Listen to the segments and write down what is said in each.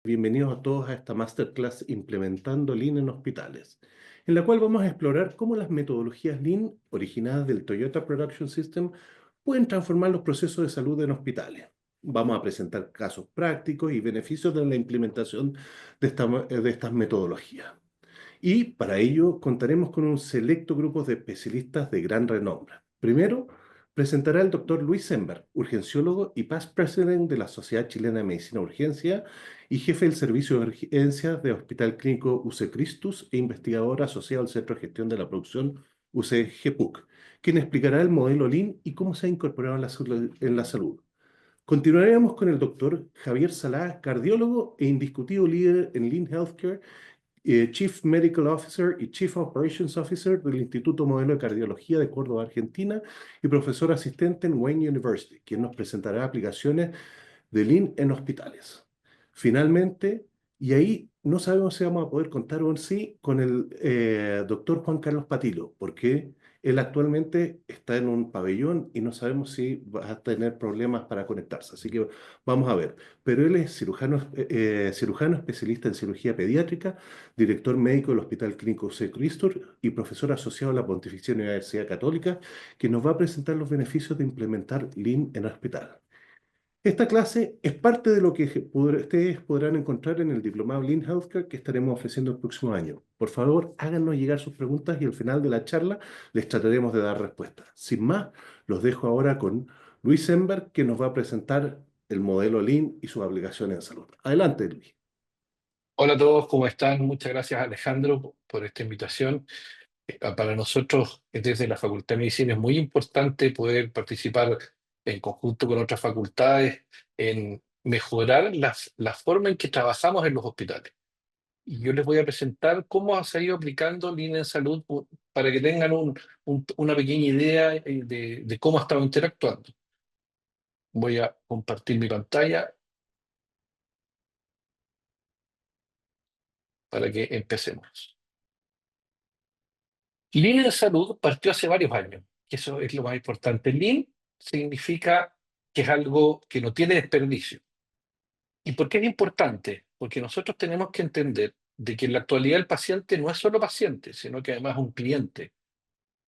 Bienvenidos a todos a esta masterclass Implementando Lean en Hospitales, en la cual vamos a explorar cómo las metodologías Lean, originadas del Toyota Production System, pueden transformar los procesos de salud en hospitales. Vamos a presentar casos prácticos y beneficios de la implementación de estas metodologías. Y para ello contaremos con un selecto grupo de especialistas de gran renombre. Primero, presentará el doctor Luis Sember, urgenciólogo y past president de la Sociedad Chilena de Medicina Urgencia y jefe del Servicio de Urgencias de Hospital Clínico UC Christus e investigador asociado al Centro de Gestión de la Producción UC GPUC, quien explicará el modelo Lean y cómo se ha incorporado en la salud. Continuaremos con el doctor Javier Salá, cardiólogo e indiscutido líder en Lean Healthcare, Chief Medical Officer y Chief Operations Officer del Instituto Modelo de Cardiología de Córdoba, Argentina, y profesor asistente en Wayne University, quien nos presentará aplicaciones de Lean en hospitales. Finalmente, y ahí no sabemos si vamos a poder contar o sí con el doctor Juan Carlos Patilo, porque él actualmente está en un pabellón y no sabemos si va a tener problemas para conectarse. Así que vamos a ver. Pero él es cirujano especialista en cirugía pediátrica, director médico del Hospital Clínico C. Christur y profesor asociado a la Pontificia Universidad Católica, que nos va a presentar los beneficios de implementar Lean en el hospital. Esta clase es parte de lo que ustedes podrán encontrar en el Diplomado Lean Healthcare que estaremos ofreciendo el próximo año. Por favor, háganos llegar sus preguntas y al final de la charla les trataremos de dar respuestas. Sin más, los dejo ahora con Luis Sember, que nos va a presentar el modelo Lean y sus aplicaciones en salud. Adelante, Luis. Hola a todos, ¿cómo están? Muchas gracias, Alejandro, por esta invitación. Para nosotros, desde la Facultad de Medicina, es muy importante poder participar en conjunto con otras facultades en mejorar la forma en que trabajamos en los hospitales. Y yo les voy a presentar cómo se ha ido aplicando Lean en Salud para que tengan una pequeña idea de cómo ha estado interactuando. Voy a compartir mi pantalla para que empecemos. Lean en Salud partió hace varios años, que eso es lo más importante. Lean significa que es algo que no tiene desperdicio. ¿Y por qué es importante? Porque nosotros tenemos que entender de que en la actualidad el paciente no es solo paciente, sino que además es un cliente,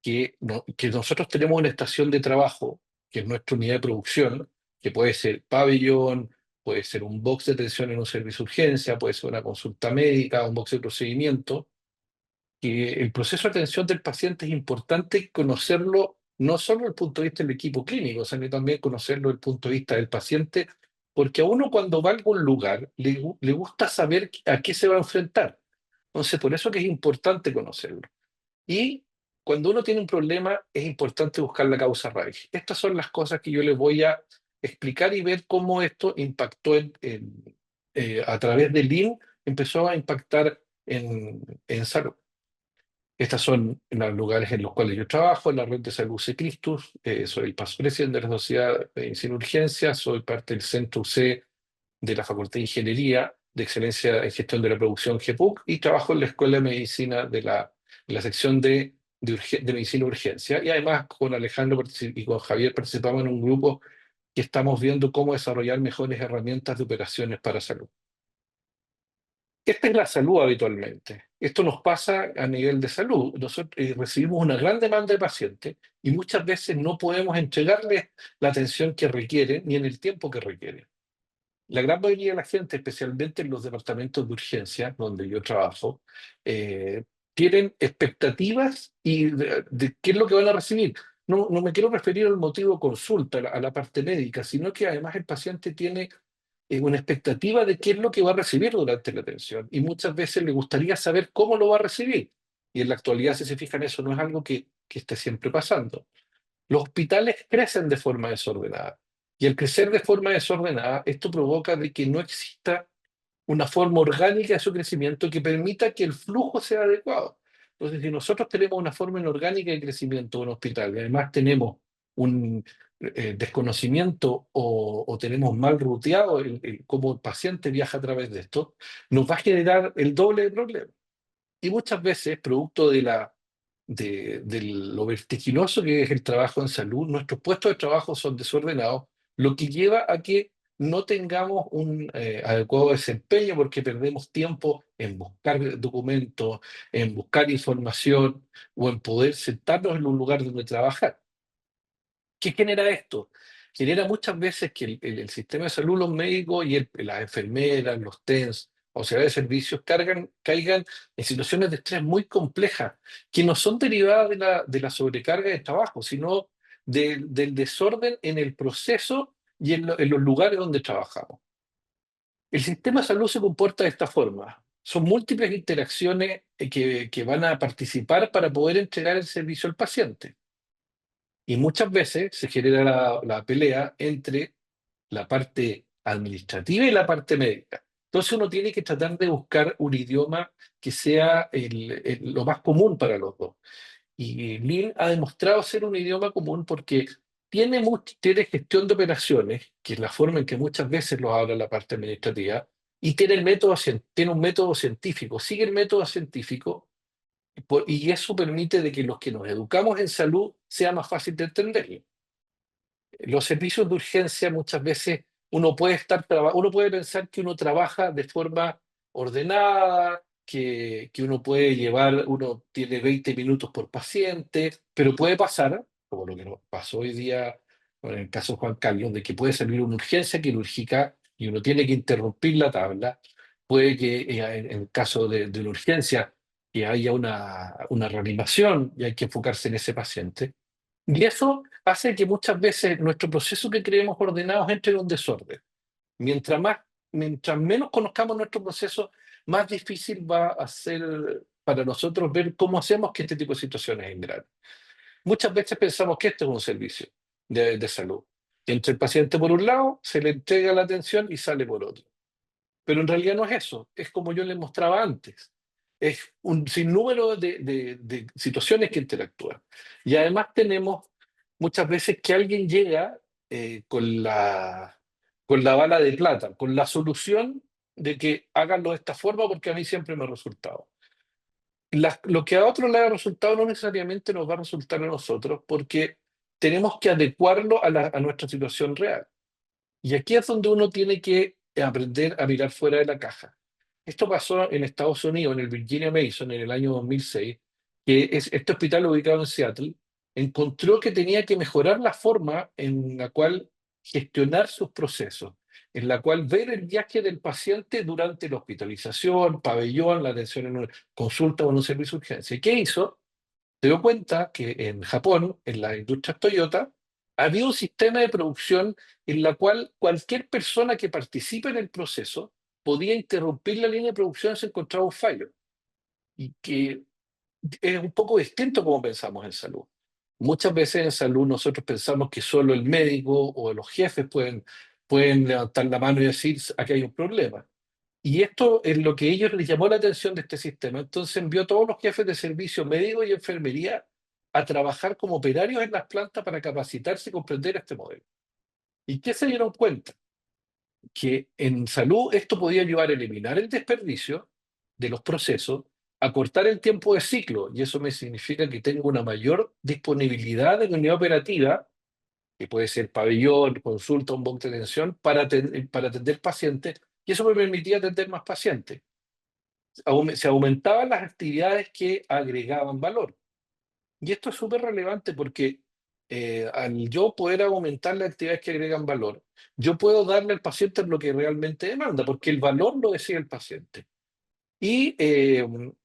que nosotros tenemos una estación de trabajo, que es nuestra unidad de producción, que puede ser pabellón, puede ser un box de atención en un servicio de urgencia, puede ser una consulta médica, un box de procedimiento, que el proceso de atención del paciente es importante conocerlo no solo desde el punto de vista del equipo clínico, sino también conocerlo desde el punto de vista del paciente, porque a uno cuando va a algún lugar le gusta saber a qué se va a enfrentar. Entonces, por eso que es importante conocerlo. Y cuando uno tiene un problema, es importante buscar la causa raíz. Estas son las cosas que yo les voy a explicar y ver cómo esto impactó a través del Lean, empezó a impactar en salud. Estos son los lugares en los cuales yo trabajo, en la red de salud UC Christus. Soy el past president de la Sociedad de Medicina Urgencia, soy parte del Centro UC de la Facultad de Ingeniería de Excelencia en Gestión de la Producción GPUC y trabajo en la Escuela de Medicina de la sección de Medicina Urgencia. Y además con Alejandro y con Javier participamos en un grupo que estamos viendo cómo desarrollar mejores herramientas de operaciones para salud. Esta es la salud habitualmente. Esto nos pasa a nivel de salud. Nosotros recibimos una gran demanda de pacientes y muchas veces no podemos entregarles la atención que requieren ni en el tiempo que requieren. La gran mayoría de la gente, especialmente en los departamentos de urgencia, donde yo trabajo, eh, tienen expectativas de qué es lo que van a recibir. No me quiero referir al motivo de consulta, a la parte médica, sino que además el paciente tiene una expectativa de qué es lo que va a recibir durante la atención y muchas veces le gustaría saber cómo lo va a recibir. Y en la actualidad, si se fijan, eso no es algo que esté siempre pasando. Los hospitales crecen de forma desordenada y al crecer de forma desordenada, esto provoca de que no exista una forma orgánica de su crecimiento que permita que el flujo sea adecuado. Entonces, si nosotros tenemos una forma inorgánica de crecimiento en un hospital y además tenemos un desconocimiento o tenemos mal ruteado cómo el paciente viaja a través de esto, nos va a generar el doble de problemas. Y muchas veces, producto de lo vertiginoso que es el trabajo en salud, nuestros puestos de trabajo son desordenados, lo que lleva a que no tengamos un adecuado desempeño porque perdemos tiempo en buscar documentos, en buscar información o en poder sentarnos en un lugar donde trabajar. ¿Qué genera esto? Genera muchas veces que el sistema de salud, los médicos y las enfermeras, los TENS, o sea, de servicios, caigan en situaciones de estrés muy complejas, que no son derivadas de la sobrecarga de trabajo, sino del desorden en el proceso y en los lugares donde trabajamos. El sistema de salud se comporta de esta forma. Son múltiples interacciones que van a participar para poder entregar el servicio al paciente. Y muchas veces se genera la pelea entre la parte administrativa y la parte médica. Entonces uno tiene que tratar de buscar un idioma que sea lo más común para los dos. Y Lean ha demostrado ser un idioma común porque tiene gestión de operaciones, que es la forma en que muchas veces lo habla la parte administrativa, y tiene un método científico, sigue el método científico, y eso permite de que los que nos educamos en salud sea más fácil de entenderlo. Los servicios de urgencia muchas veces uno puede pensar que uno trabaja de forma ordenada, que uno tiene 20 minutos por paciente, pero puede pasar, como lo que nos pasó hoy día con el caso de Juan Carlos, de que puede salir una urgencia quirúrgica y uno tiene que interrumpir la tabla. Puede que en el caso de una urgencia que haya una reanimación y hay que enfocarse en ese paciente. Y eso hace que muchas veces nuestro proceso que creemos ordenados entre en un desorden. Mientras más, mientras menos conozcamos nuestro proceso, más difícil va a ser para nosotros ver cómo hacemos que este tipo de situaciones engran. Muchas veces pensamos que este es un servicio de salud. Entra el paciente por un lado, se le entrega la atención y sale por otro. Pero en realidad no es eso, es como yo les mostraba antes. Es un sinnúmero de situaciones que interactúan. Y además tenemos muchas veces que alguien llega con la bala de plata, con la solución de que háganlo de esta forma porque a mí siempre me ha resultado. Lo que a otros le ha resultado no necesariamente nos va a resultar a nosotros porque tenemos que adecuarlo a nuestra situación real. Y aquí es donde uno tiene que aprender a mirar fuera de la caja. Esto pasó en Estados Unidos, en el Virginia Mason, en el año 2006, que es este hospital ubicado en Seattle, encontró que tenía que mejorar la forma en la cual gestionar sus procesos, en la cual ver el viaje del paciente durante la hospitalización, pabellón, la atención en una consulta o en un servicio de urgencia. ¿Y qué hizo? Se dio cuenta que en Japón, en la industria Toyota, había un sistema de producción en la cual cualquier persona que participe en el proceso podía interrumpir la línea de producción si encontraba un fallo. Y que es un poco distinto como pensamos en salud. Muchas veces en salud nosotros pensamos que solo el médico o los jefes pueden levantar la mano y decir, aquí hay un problema. Y esto es lo que ellos les llamó la atención de este sistema. Entonces envió a todos los jefes de servicio médico y enfermería a trabajar como operarios en las plantas para capacitarse y comprender este modelo. ¿Y qué se dieron cuenta? Que en salud esto podía ayudar a eliminar el desperdicio de los procesos, a cortar el tiempo de ciclo, y eso me significa que tengo una mayor disponibilidad de la unidad operativa, que puede ser pabellón, consulta, un box de atención, para atender pacientes, y eso me permitía atender más pacientes. Se aumentaban las actividades que agregaban valor. Y esto es súper relevante porque al yo poder aumentar las actividades que agregan valor, yo puedo darle al paciente lo que realmente demanda, porque el valor lo decide el paciente. Y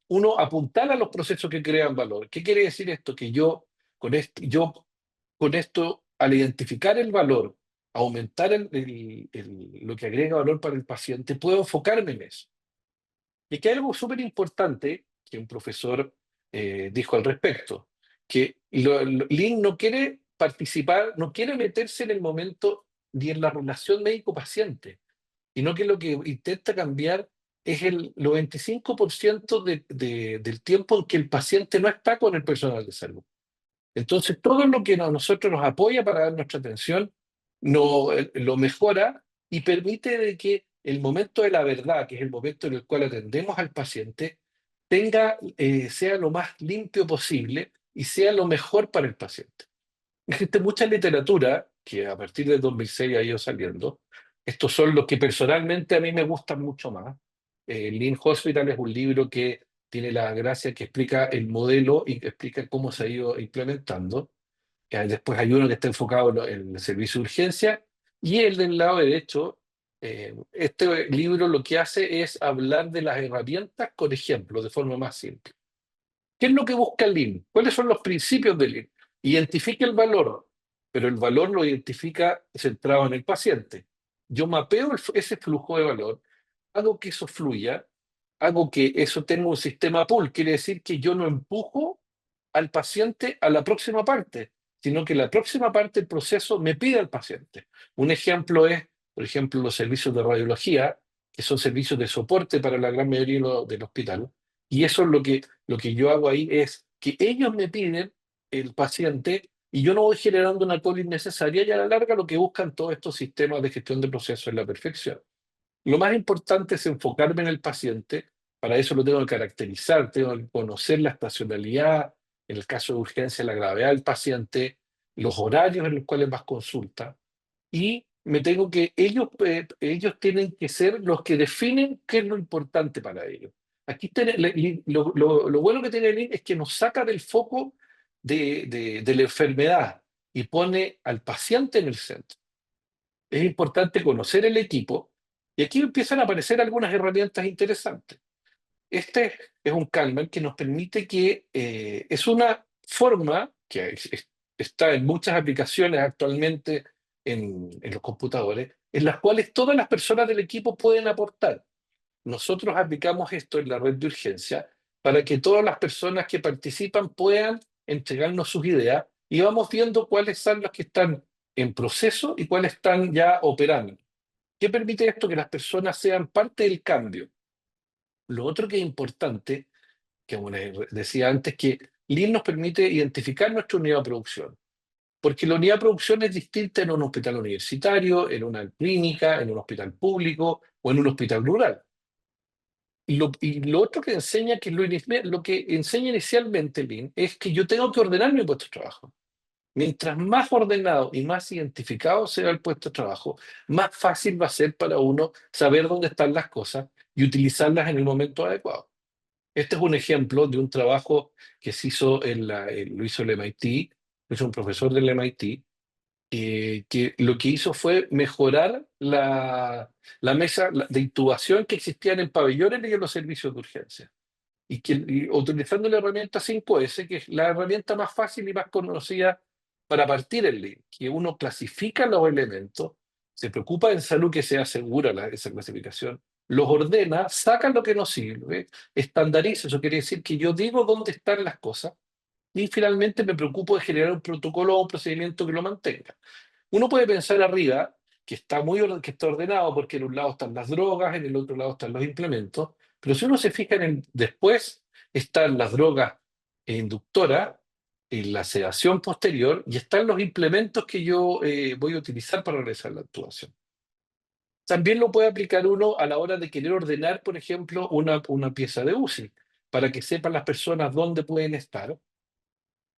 uno apuntar a los procesos que crean valor. ¿Qué quiere decir esto? Que yo con esto, al identificar el valor, aumentar lo que agrega valor para el paciente, puedo enfocarme en eso. Y aquí hay algo súper importante que un profesor dijo al respecto, que Lynn no quiere participar, no quiere meterse en el momento ni en la relación médico-paciente, sino que lo que intenta cambiar es el 95% del tiempo en que el paciente no está con el personal de salud. Entonces, todo lo que a nosotros nos apoya para dar nuestra atención lo mejora y permite de que el momento de la verdad, que es el momento en el cual atendemos al paciente, sea lo más limpio posible y sea lo mejor para el paciente. Existe mucha literatura que a partir del 2006 ha ido saliendo, Estos son los que personalmente a mí me gustan mucho más. Lean Hospital es un libro que tiene la gracia que explica el modelo y que explica cómo se ha ido implementando. Después hay uno que está enfocado en el servicio de urgencia y el del lado derecho, este libro lo que hace es hablar de las herramientas con ejemplos de forma más simple. ¿Qué es lo que busca el Lean? ¿Cuáles son los principios del Lean? Identifica el valor, pero el valor lo identifica centrado en el paciente. Yo mapeo ese flujo de valor, hago que eso fluya, hago que eso tenga un sistema pull, quiere decir que yo no empujo al paciente a la próxima parte, sino que la próxima parte del proceso me pide al paciente. Un ejemplo es, por ejemplo, los servicios de radiología, que son servicios de soporte para la gran mayoría del hospital, y eso es lo que yo hago ahí es que ellos me piden el paciente y yo no voy generando una cola innecesaria y a la larga lo que buscan todos estos sistemas de gestión de procesos es la perfección. Lo más importante es enfocarme en el paciente, para eso lo tengo que caracterizar, tengo que conocer la estacionalidad, en el caso de urgencia, la gravedad del paciente, los horarios en los cuales más consulta, y me tengo que, ellos tienen que ser los que definen qué es lo importante para ellos. Aquí lo bueno que tiene el IN es que nos saca del foco de la enfermedad y pone al paciente en el centro. Es importante conocer el equipo y aquí empiezan a aparecer algunas herramientas interesantes. Este es un Kalman que nos permite que es una forma que está en muchas aplicaciones actualmente en los computadores, en las cuales todas las personas del equipo pueden aportar. Nosotros aplicamos esto en la red de urgencia para que todas las personas que participan puedan entregarnos sus ideas y vamos viendo cuáles son las que están en proceso y cuáles están ya operando. ¿Qué permite esto? Que las personas sean parte del cambio. Lo otro que es importante, que como les decía antes, que Lean nos permite identificar nuestra unidad de producción, porque la unidad de producción es distinta en un hospital universitario, en una clínica, en un hospital público o en un hospital rural. Y lo otro que enseña, que lo que enseña inicialmente Lean, es que yo tengo que ordenar mi puesto de trabajo. Mientras más ordenado y más identificado sea el puesto de trabajo, más fácil va a ser para uno saber dónde están las cosas y utilizarlas en el momento adecuado. Este es un ejemplo de un trabajo que se hizo lo hizo el MIT, lo hizo un profesor del MIT, que lo que hizo fue mejorar la mesa de intubación que existía en el pabellón y en los servicios de urgencia. Y utilizando la herramienta 5S, que es la herramienta más fácil y más conocida para partir el Lean, que uno clasifica los elementos, se preocupa en salud que sea segura esa clasificación, los ordena, saca lo que no sirve, estandariza, eso quiere decir que yo digo dónde están las cosas, y finalmente me preocupo de generar un protocolo o un procedimiento que lo mantenga. Uno puede pensar arriba que está que está ordenado porque en un lado están las drogas, en el otro lado están los implementos, pero si uno se fija en el después están las drogas inductoras, en la sedación posterior y están los implementos que yo voy a utilizar para realizar la actuación. También lo puede aplicar uno a la hora de querer ordenar, por ejemplo, una pieza de UCI, para que sepan las personas dónde pueden estar.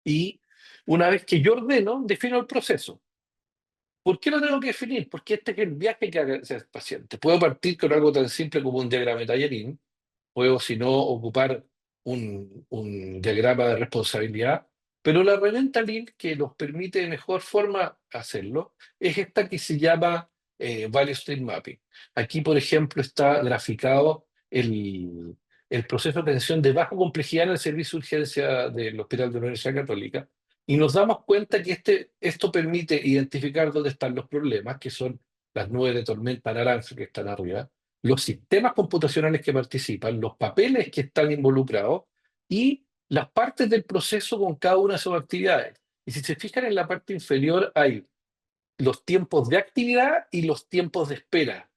Y una vez que yo ordeno, defino el proceso. ¿Por qué lo tengo que definir? Porque este es el viaje que hace el paciente. Puedo partir con algo tan simple como un diagrama de Tallerín, puedo, si no, ocupar un diagrama de responsabilidad, pero la herramienta Lean que nos permite de mejor forma hacerlo es esta que se llama Value Stream Mapping. Aquí, por ejemplo, está graficado el proceso de atención de baja complejidad en el servicio de urgencia del Hospital de la Universidad Católica, y nos damos cuenta que esto permite identificar dónde están los problemas, que son las nubes de tormenta naranja que están arriba, los sistemas computacionales que participan, los papeles que están involucrados y las partes del proceso con cada una de sus actividades. Y si se fijan en la parte inferior hay los tiempos de actividad y los tiempos de espera.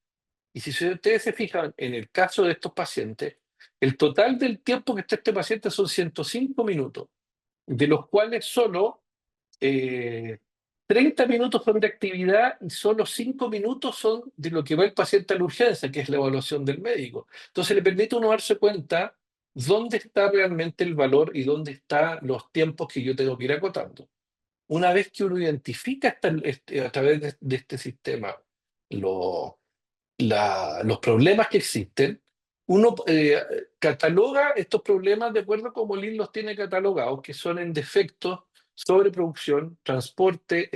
Y si ustedes se fijan en el caso de estos pacientes, el total del tiempo que está este paciente son 105 minutos, de los cuales solo eh, 30 minutos son de actividad y solo 5 minutos son de lo que va el paciente a la urgencia, que es la evaluación del médico. Entonces le permite a uno darse cuenta dónde está realmente el valor y dónde están los tiempos que yo tengo que ir acotando. Una vez que uno identifica a través de este sistema lo- los problemas que existen, uno cataloga estos problemas de acuerdo a cómo Lean los tiene catalogados, que son en defectos, sobreproducción, transporte,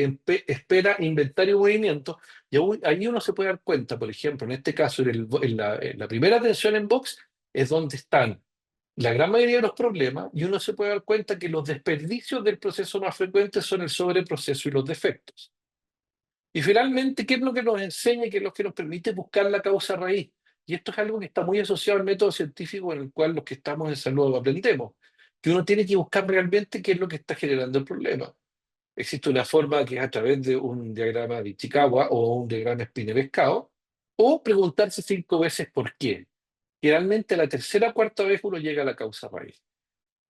espera, inventario y movimiento. Y ahí uno se puede dar cuenta, por ejemplo, en este caso, en la primera atención en box, es donde están la gran mayoría de los problemas, y uno se puede dar cuenta que los desperdicios del proceso más frecuentes son el sobreproceso y los defectos. Y finalmente, ¿qué es lo que nos enseña y qué es lo que nos permite buscar la causa raíz? Y esto es algo que está muy asociado al método científico en el cual los que estamos en salud aprendemos, que uno tiene que buscar realmente qué es lo que está generando el problema. Existe una forma que es a través de un diagrama de Ichikawa o un diagrama espine-pescado, o preguntarse 5 veces por qué. Generalmente a la tercera o cuarta vez uno llega a la causa raíz.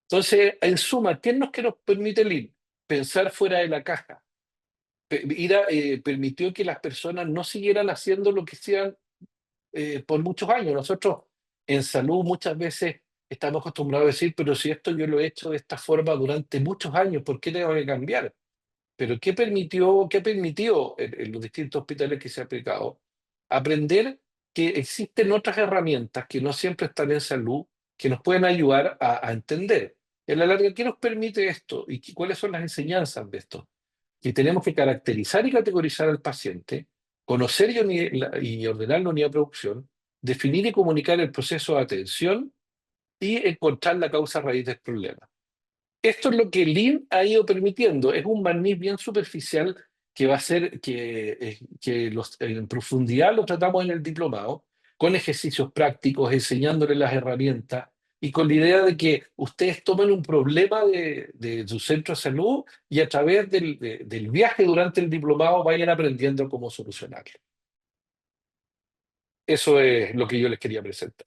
Entonces, en suma, ¿qué es lo que nos permite el ir? Pensar fuera de la caja. IRA permitió que las personas no siguieran haciendo lo que hacían por muchos años. Nosotros en salud muchas veces estamos acostumbrados a decir, pero si esto yo lo he hecho de esta forma durante muchos años, ¿por qué tengo que cambiar? Pero qué permitió en los distintos hospitales que se ha aplicado? Aprender que existen otras herramientas que no siempre están en salud, que nos pueden ayudar a entender. Y a la larga, ¿qué nos permite esto? ¿Y cuáles son las enseñanzas de esto? Que tenemos que caracterizar y categorizar al paciente, conocer y ordenar la unidad de producción, definir y comunicar el proceso de atención y encontrar la causa raíz del problema. Esto es lo que Lean ha ido permitiendo. Es un barniz bien superficial que va a hacer en profundidad lo tratamos en el diplomado, con ejercicios prácticos, enseñándoles las herramientas y con la idea de que ustedes tomen un problema de su centro de salud y a través del viaje durante el diplomado vayan aprendiendo cómo solucionarlo. Eso es lo que yo les quería presentar.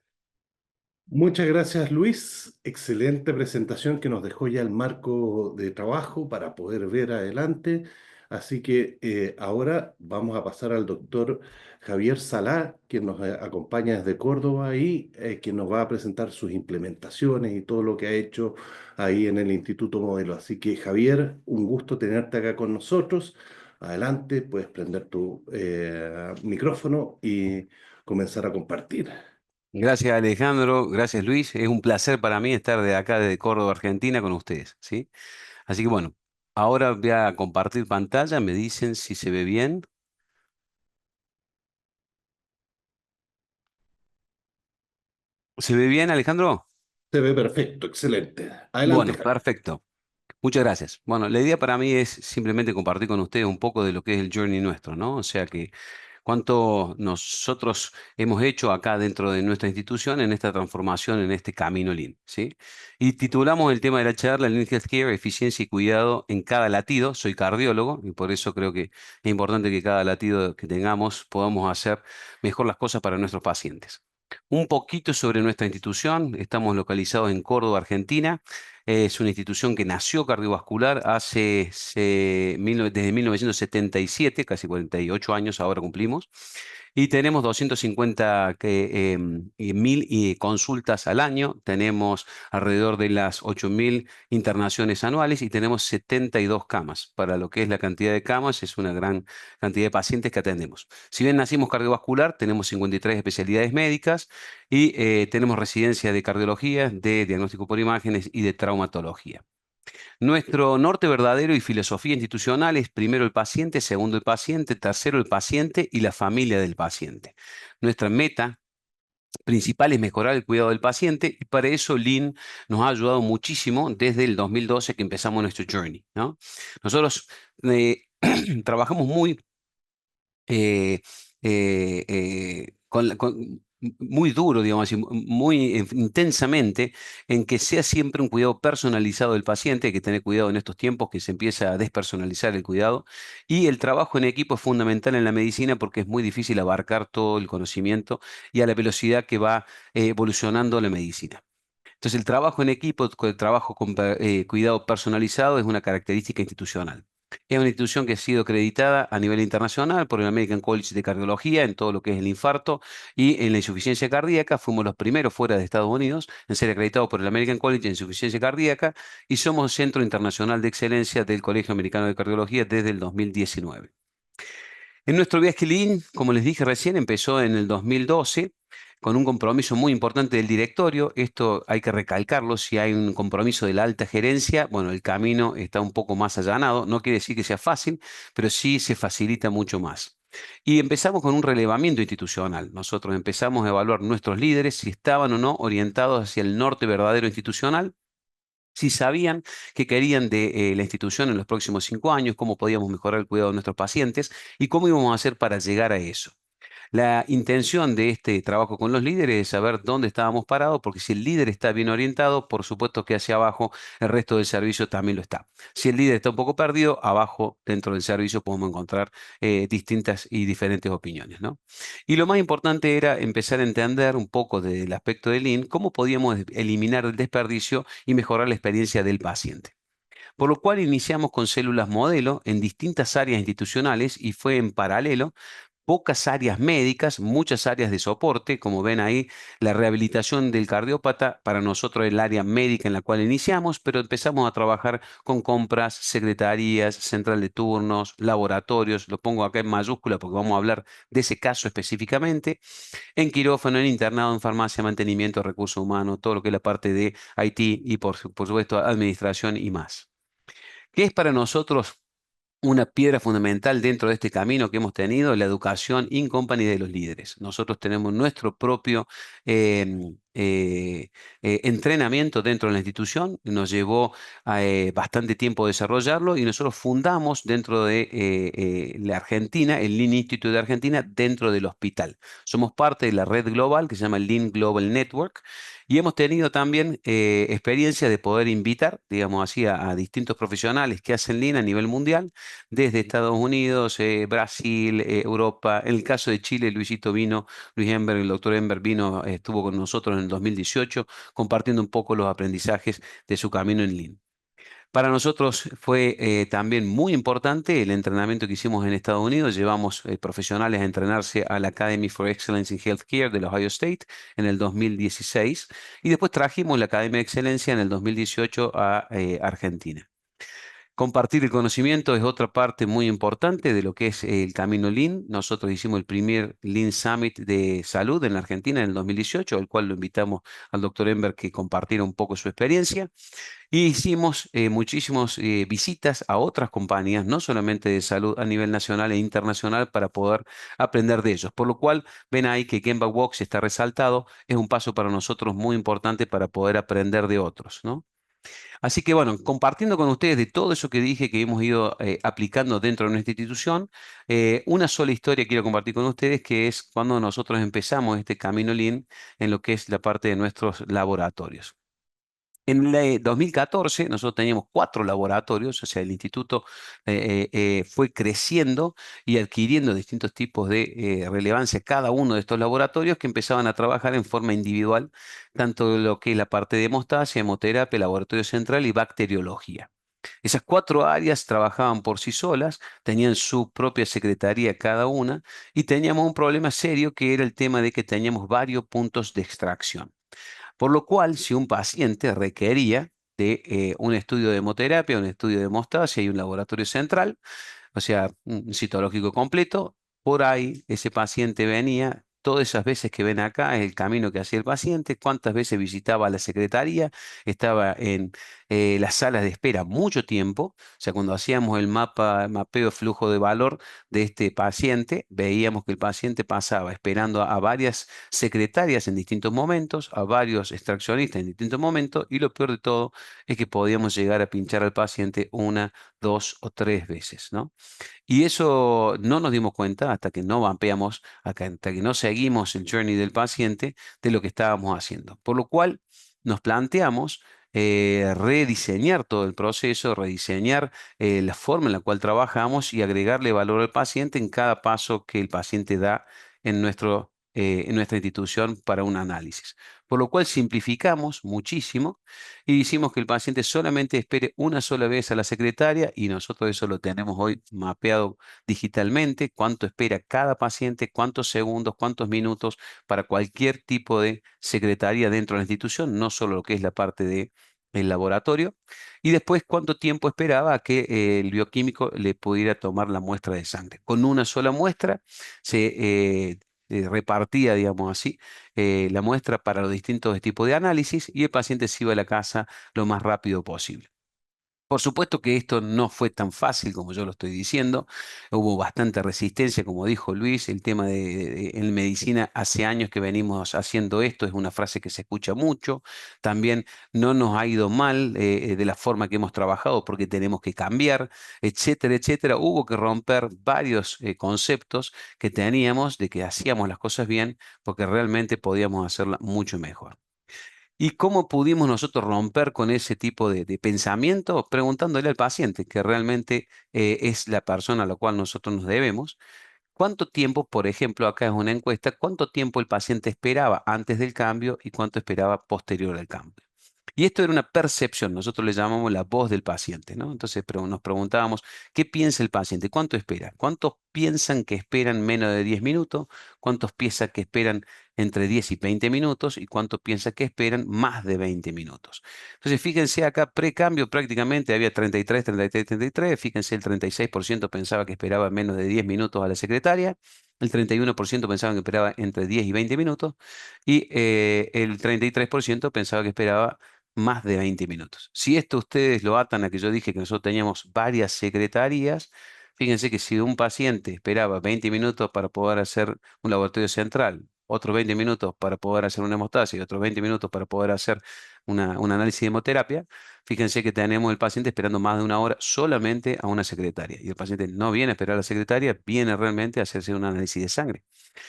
Muchas gracias, Luis. Excelente presentación que nos dejó ya el marco de trabajo para poder ver adelante. Así que ahora vamos a pasar al doctor Javier Salá, quien nos acompaña desde Córdoba y quien nos va a presentar sus implementaciones y todo lo que ha hecho ahí en el Instituto Modelo. Así que, Javier, un gusto tenerte acá con nosotros. Adelante, puedes prender tu micrófono y comenzar a compartir. Gracias Alejandro, gracias Luis. Es un placer para mí estar de acá, de Córdoba, Argentina, con ustedes, ¿sí? Así que bueno, ahora voy a compartir pantalla, me dicen si se ve bien. ¿Se ve bien, Alejandro? Se ve perfecto, excelente. Adelante, Bueno, Javier. perfecto. Muchas gracias. Bueno, la idea para mí es simplemente compartir con ustedes un poco de lo que es el journey nuestro, ¿no? O sea que cuánto nosotros hemos hecho acá dentro de nuestra institución en esta transformación, en este camino Lean, ¿sí? Y titulamos el tema de la charla Lean Healthcare, eficiencia y cuidado en cada latido. Soy cardiólogo y por eso creo que es importante que cada latido que tengamos podamos hacer mejor las cosas para nuestros pacientes. Un poquito sobre nuestra institución. Estamos localizados en Córdoba, Argentina. Es una institución que nació cardiovascular desde 1977, casi 48 años ahora cumplimos, y tenemos 250 mil consultas al año, tenemos alrededor de las 8.000 internaciones anuales y tenemos 72 camas. Para lo que es la cantidad de camas, es una gran cantidad de pacientes que atendemos. Si bien nacimos cardiovascular, tenemos 53 especialidades médicas y tenemos residencia de cardiología, de diagnóstico por imágenes y de traumatología. Nuestro norte verdadero y filosofía institucional es primero el paciente, segundo el paciente, tercero el paciente y la familia del paciente. Nuestra meta principal es mejorar el cuidado del paciente y para eso Lean nos ha ayudado muchísimo desde el 2012 que empezamos nuestro journey, ¿no? Nosotros trabajamos muy eh, muy duro, digamos así, muy intensamente en que sea siempre un cuidado personalizado del paciente. Hay que tener cuidado en estos tiempos que se empieza a despersonalizar el cuidado. Y el trabajo en equipo es fundamental en la medicina porque es muy difícil abarcar todo el conocimiento y a la velocidad que va evolucionando la medicina. Entonces, el trabajo en equipo, el trabajo con cuidado personalizado es una característica institucional. Es una institución que ha sido acreditada a nivel internacional por el American College de Cardiología en todo lo que es el infarto y en la insuficiencia cardíaca. Fuimos los primeros fuera de Estados Unidos en ser acreditados por el American College en insuficiencia cardíaca y somos Centro Internacional de Excelencia del Colegio Americano de Cardiología desde el 2019. En nuestro viaje Lean, como les dije recién, empezó en el 2012 con un compromiso muy importante del directorio. Esto hay que recalcarlo, si hay un compromiso de la alta gerencia, bueno, el camino está un poco más allanado. No quiere decir que sea fácil, pero sí se facilita mucho más. Y empezamos con un relevamiento institucional. Nosotros empezamos a evaluar nuestros líderes si estaban o no orientados hacia el norte verdadero institucional, si sabían qué querían de la institución en los próximos 5 años, cómo podíamos mejorar el cuidado de nuestros pacientes y cómo íbamos a hacer para llegar a eso. La intención de este trabajo con los líderes es saber dónde estábamos parados, porque si el líder está bien orientado, por supuesto que hacia abajo el resto del servicio también lo está. Si el líder está un poco perdido, abajo dentro del servicio podemos encontrar distintas y diferentes opiniones, ¿no? Y lo más importante era empezar a entender un poco del aspecto del Lean, cómo podíamos eliminar el desperdicio y mejorar la experiencia del paciente. Por lo cual iniciamos con células modelo en distintas áreas institucionales y fue en paralelo pocas áreas médicas, muchas áreas de soporte. Como ven ahí, la rehabilitación del cardiópata para nosotros es el área médica en la cual iniciamos, pero empezamos a trabajar con compras, secretarías, central de turnos, laboratorios. Lo pongo acá en mayúscula porque vamos a hablar de ese caso específicamente. En quirófano, en internado, en farmacia, mantenimiento, recursos humanos, todo lo que es la parte de IT y por supuesto administración y más. ¿Qué es para nosotros una piedra fundamental dentro de este camino que hemos tenido? La educación in company de los líderes? Nosotros tenemos nuestro propio entrenamiento dentro de la institución. Nos llevó bastante tiempo desarrollarlo y nosotros fundamos dentro de la Argentina, el Lean Institute de Argentina, dentro del hospital. Somos parte de la red global que se llama el Lean Global Network. Y hemos tenido también experiencia de poder invitar, digamos así, a distintos profesionales que hacen Lean a nivel mundial, desde Estados Unidos, Brasil, Europa. En el caso de Chile, Luis Ember, el doctor Ember vino, estuvo con nosotros en el 2018, compartiendo un poco los aprendizajes de su camino en Lean. Para nosotros fue también muy importante el entrenamiento que hicimos en Estados Unidos. Llevamos profesionales a entrenarse a la Academy for Excellence in Healthcare de la Ohio State en el 2016 y después trajimos la Academia de Excelencia en el 2018 a Argentina. Compartir el conocimiento es otra parte muy importante de lo que es el camino Lean. Nosotros hicimos el primer Lean Summit de salud en la Argentina en el 2018, al cual lo invitamos al doctor Ember que compartiera un poco su experiencia. Y hicimos muchísimas visitas a otras compañías, no solamente de salud a nivel nacional e internacional, para poder aprender de ellos. Por lo cual, ven ahí que Gemba Walks está resaltado, es un paso para nosotros muy importante para poder aprender de otros, ¿no? Así que bueno, compartiendo con ustedes de todo eso que dije que hemos ido aplicando dentro de nuestra institución, una sola historia quiero compartir con ustedes, que es cuando nosotros empezamos este camino Lean en lo que es la parte de nuestros laboratorios. En el 2014 nosotros teníamos 4 laboratorios, o sea, el instituto fue creciendo y adquiriendo distintos tipos de relevancia cada uno de estos laboratorios, que empezaban a trabajar en forma individual, tanto lo que es la parte de hemostasia, hemoterapia, laboratorio central y bacteriología. Esas 4 áreas trabajaban por sí solas, tenían su propia secretaría cada una y teníamos un problema serio, que era el tema de que teníamos varios puntos de extracción. Por lo cual, si un paciente requería de un estudio de hemoterapia, un estudio de hemostasia y un laboratorio central, o sea, un citológico completo, por ahí ese paciente venía. Todas esas veces que ven acá es el camino que hacía el paciente, cuántas veces visitaba la secretaría, estaba en las salas de espera mucho tiempo. O sea, cuando hacíamos el mapeo de flujo de valor de este paciente, veíamos que el paciente pasaba esperando a varias secretarias en distintos momentos, a varios extraccionistas en distintos momentos, y lo peor de todo es que podíamos llegar a pinchar al paciente 1, 2 o 3 veces, ¿no? Y eso no nos dimos cuenta hasta que no mapeamos, hasta que no seguimos el journey del paciente de lo que estábamos haciendo. Por lo cual nos planteamos rediseñar todo el proceso, rediseñar la forma en la cual trabajamos y agregarle valor al paciente en cada paso que el paciente da en nuestra institución para un análisis. Por lo cual simplificamos muchísimo y hicimos que el paciente solamente espere una sola vez a la secretaria, y nosotros eso lo tenemos hoy mapeado digitalmente: cuánto espera cada paciente, cuántos segundos, cuántos minutos para cualquier tipo de secretaría dentro de la institución, no solo lo que es la parte de el laboratorio y después cuánto tiempo esperaba a que el bioquímico le pudiera tomar la muestra de sangre. Con una sola muestra se repartía, digamos así, la muestra para los distintos tipos de análisis y el paciente se iba a la casa lo más rápido posible. Por supuesto que esto no fue tan fácil como yo lo estoy diciendo. Hubo bastante resistencia, como dijo Luis. El tema en medicina hace años que venimos haciendo esto, es una frase que se escucha mucho. También no nos ha ido mal de la forma que hemos trabajado porque tenemos que cambiar, etcétera, etcétera. Hubo que romper varios conceptos que teníamos de que hacíamos las cosas bien porque realmente podíamos hacerla mucho mejor. ¿Y cómo pudimos nosotros romper con ese tipo de pensamiento? Preguntándole al paciente, que realmente es la persona a la cual nosotros nos debemos. ¿Cuánto tiempo, por ejemplo, acá es una encuesta, cuánto tiempo el paciente esperaba antes del cambio y cuánto esperaba posterior al cambio? Y esto era una percepción, nosotros le llamamos la voz del paciente, ¿no? Entonces nos preguntábamos, ¿qué piensa el paciente? ¿Cuánto espera? ¿Cuántos piensan que esperan menos de 10 minutos? ¿Cuántos piensan que esperan entre 10 y 20 minutos? ¿Y cuántos piensan que esperan más de 20 minutos? Entonces, fíjense acá, precambio prácticamente había 33, 33, 33. Fíjense, el 36% pensaba que esperaba menos de 10 minutos a la secretaria. El 31% pensaba que esperaba entre 10 y 20 minutos y el 33% pensaba que esperaba más de 20 minutos. Si esto ustedes lo atan a que yo dije que nosotros teníamos varias secretarías, fíjense que si un paciente esperaba 20 minutos para poder hacer un laboratorio central, otros 20 minutos para poder hacer una hemostasia y otros 20 minutos para poder hacer un análisis de hemoterapia, fíjense que tenemos el paciente esperando más de una hora solamente a una secretaria. Y el paciente no viene a esperar a la secretaria, viene realmente a hacerse un análisis de sangre.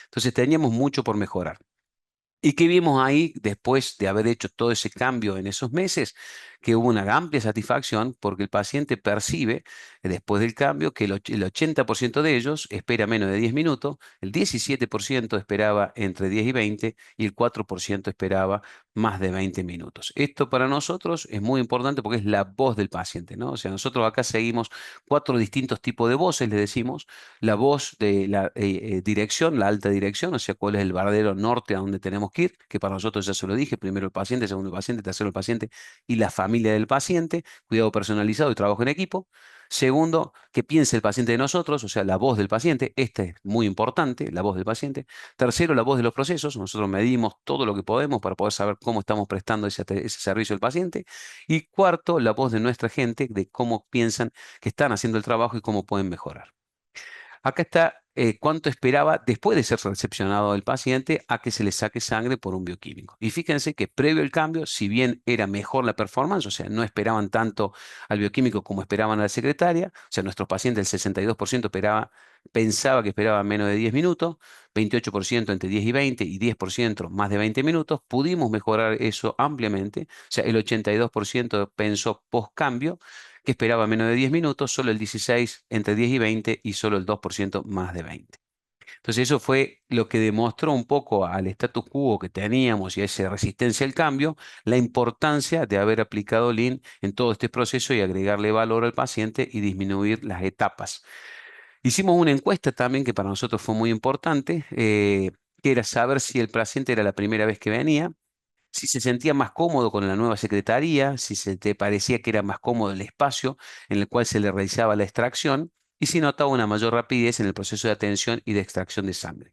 Entonces teníamos mucho por mejorar. ¿Y qué vimos ahí después de haber hecho todo ese cambio en esos meses? Que hubo una amplia satisfacción porque el paciente percibe después del cambio que el 80% de ellos espera menos de 10 minutos, el 17% esperaba entre 10 y 20 y el 4% esperaba más de 20 minutos. Esto para nosotros es muy importante porque es la voz del paciente, ¿no? O sea, nosotros acá seguimos 4 distintos tipos de voces, le decimos la voz de la dirección, la alta dirección, o sea, cuál es el verdadero norte a donde tenemos que ir, que para nosotros ya se lo dije, primero el paciente, segundo el paciente, tercero el paciente y la familia del paciente, cuidado personalizado y trabajo en equipo. Segundo, qué piensa el paciente de nosotros, o sea, la voz del paciente, esta es muy importante, la voz del paciente. Tercero, la voz de los procesos, nosotros medimos todo lo que podemos para poder saber cómo estamos prestando ese servicio al paciente. Y cuarto, la voz de nuestra gente, de cómo piensan que están haciendo el trabajo y cómo pueden mejorar. Acá está cuánto esperaba después de ser recepcionado el paciente a que se le saque sangre por un bioquímico. Y fíjense que previo al cambio, si bien era mejor la performance, o sea, no esperaban tanto al bioquímico como esperaban a la secretaria, o sea, nuestros pacientes, el 62% pensaba que esperaba menos de 10 minutos, 28% entre 10 y 20 y 10% más de 20 minutos, pudimos mejorar eso ampliamente, o sea, el 82% pensó post cambio que esperaba menos de 10 minutos, solo el 16 entre 10 y 20 y solo el 2% más de 20. Entonces eso fue lo que demostró un poco al status quo que teníamos y a esa resistencia al cambio, la importancia de haber aplicado Lean en todo este proceso y agregarle valor al paciente y disminuir las etapas. Hicimos una encuesta también que para nosotros fue muy importante, que era saber si el paciente era la primera vez que venía, si se sentía más cómodo con la nueva secretaría, si se te parecía que era más cómodo el espacio en el cual se le realizaba la extracción y si notaba una mayor rapidez en el proceso de atención y de extracción de sangre.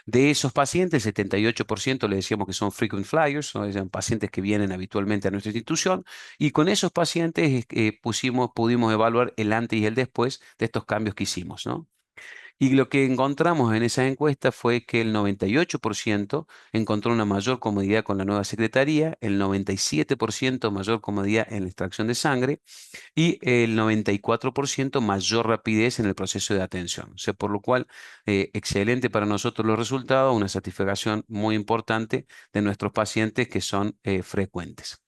De esos pacientes, el 78% le decíamos que son frequent flyers, ¿no? Son pacientes que vienen habitualmente a nuestra institución y con esos pacientes pudimos evaluar el antes y el después de estos cambios que hicimos, ¿no? Y lo que encontramos en esa encuesta fue que el 98% encontró una mayor comodidad con la nueva secretaría, el 97% mayor comodidad en la extracción de sangre y el 94% mayor rapidez en el proceso de atención. O sea, por lo cual, excelente para nosotros los resultados, una satisfacción muy importante de nuestros pacientes que son frecuentes.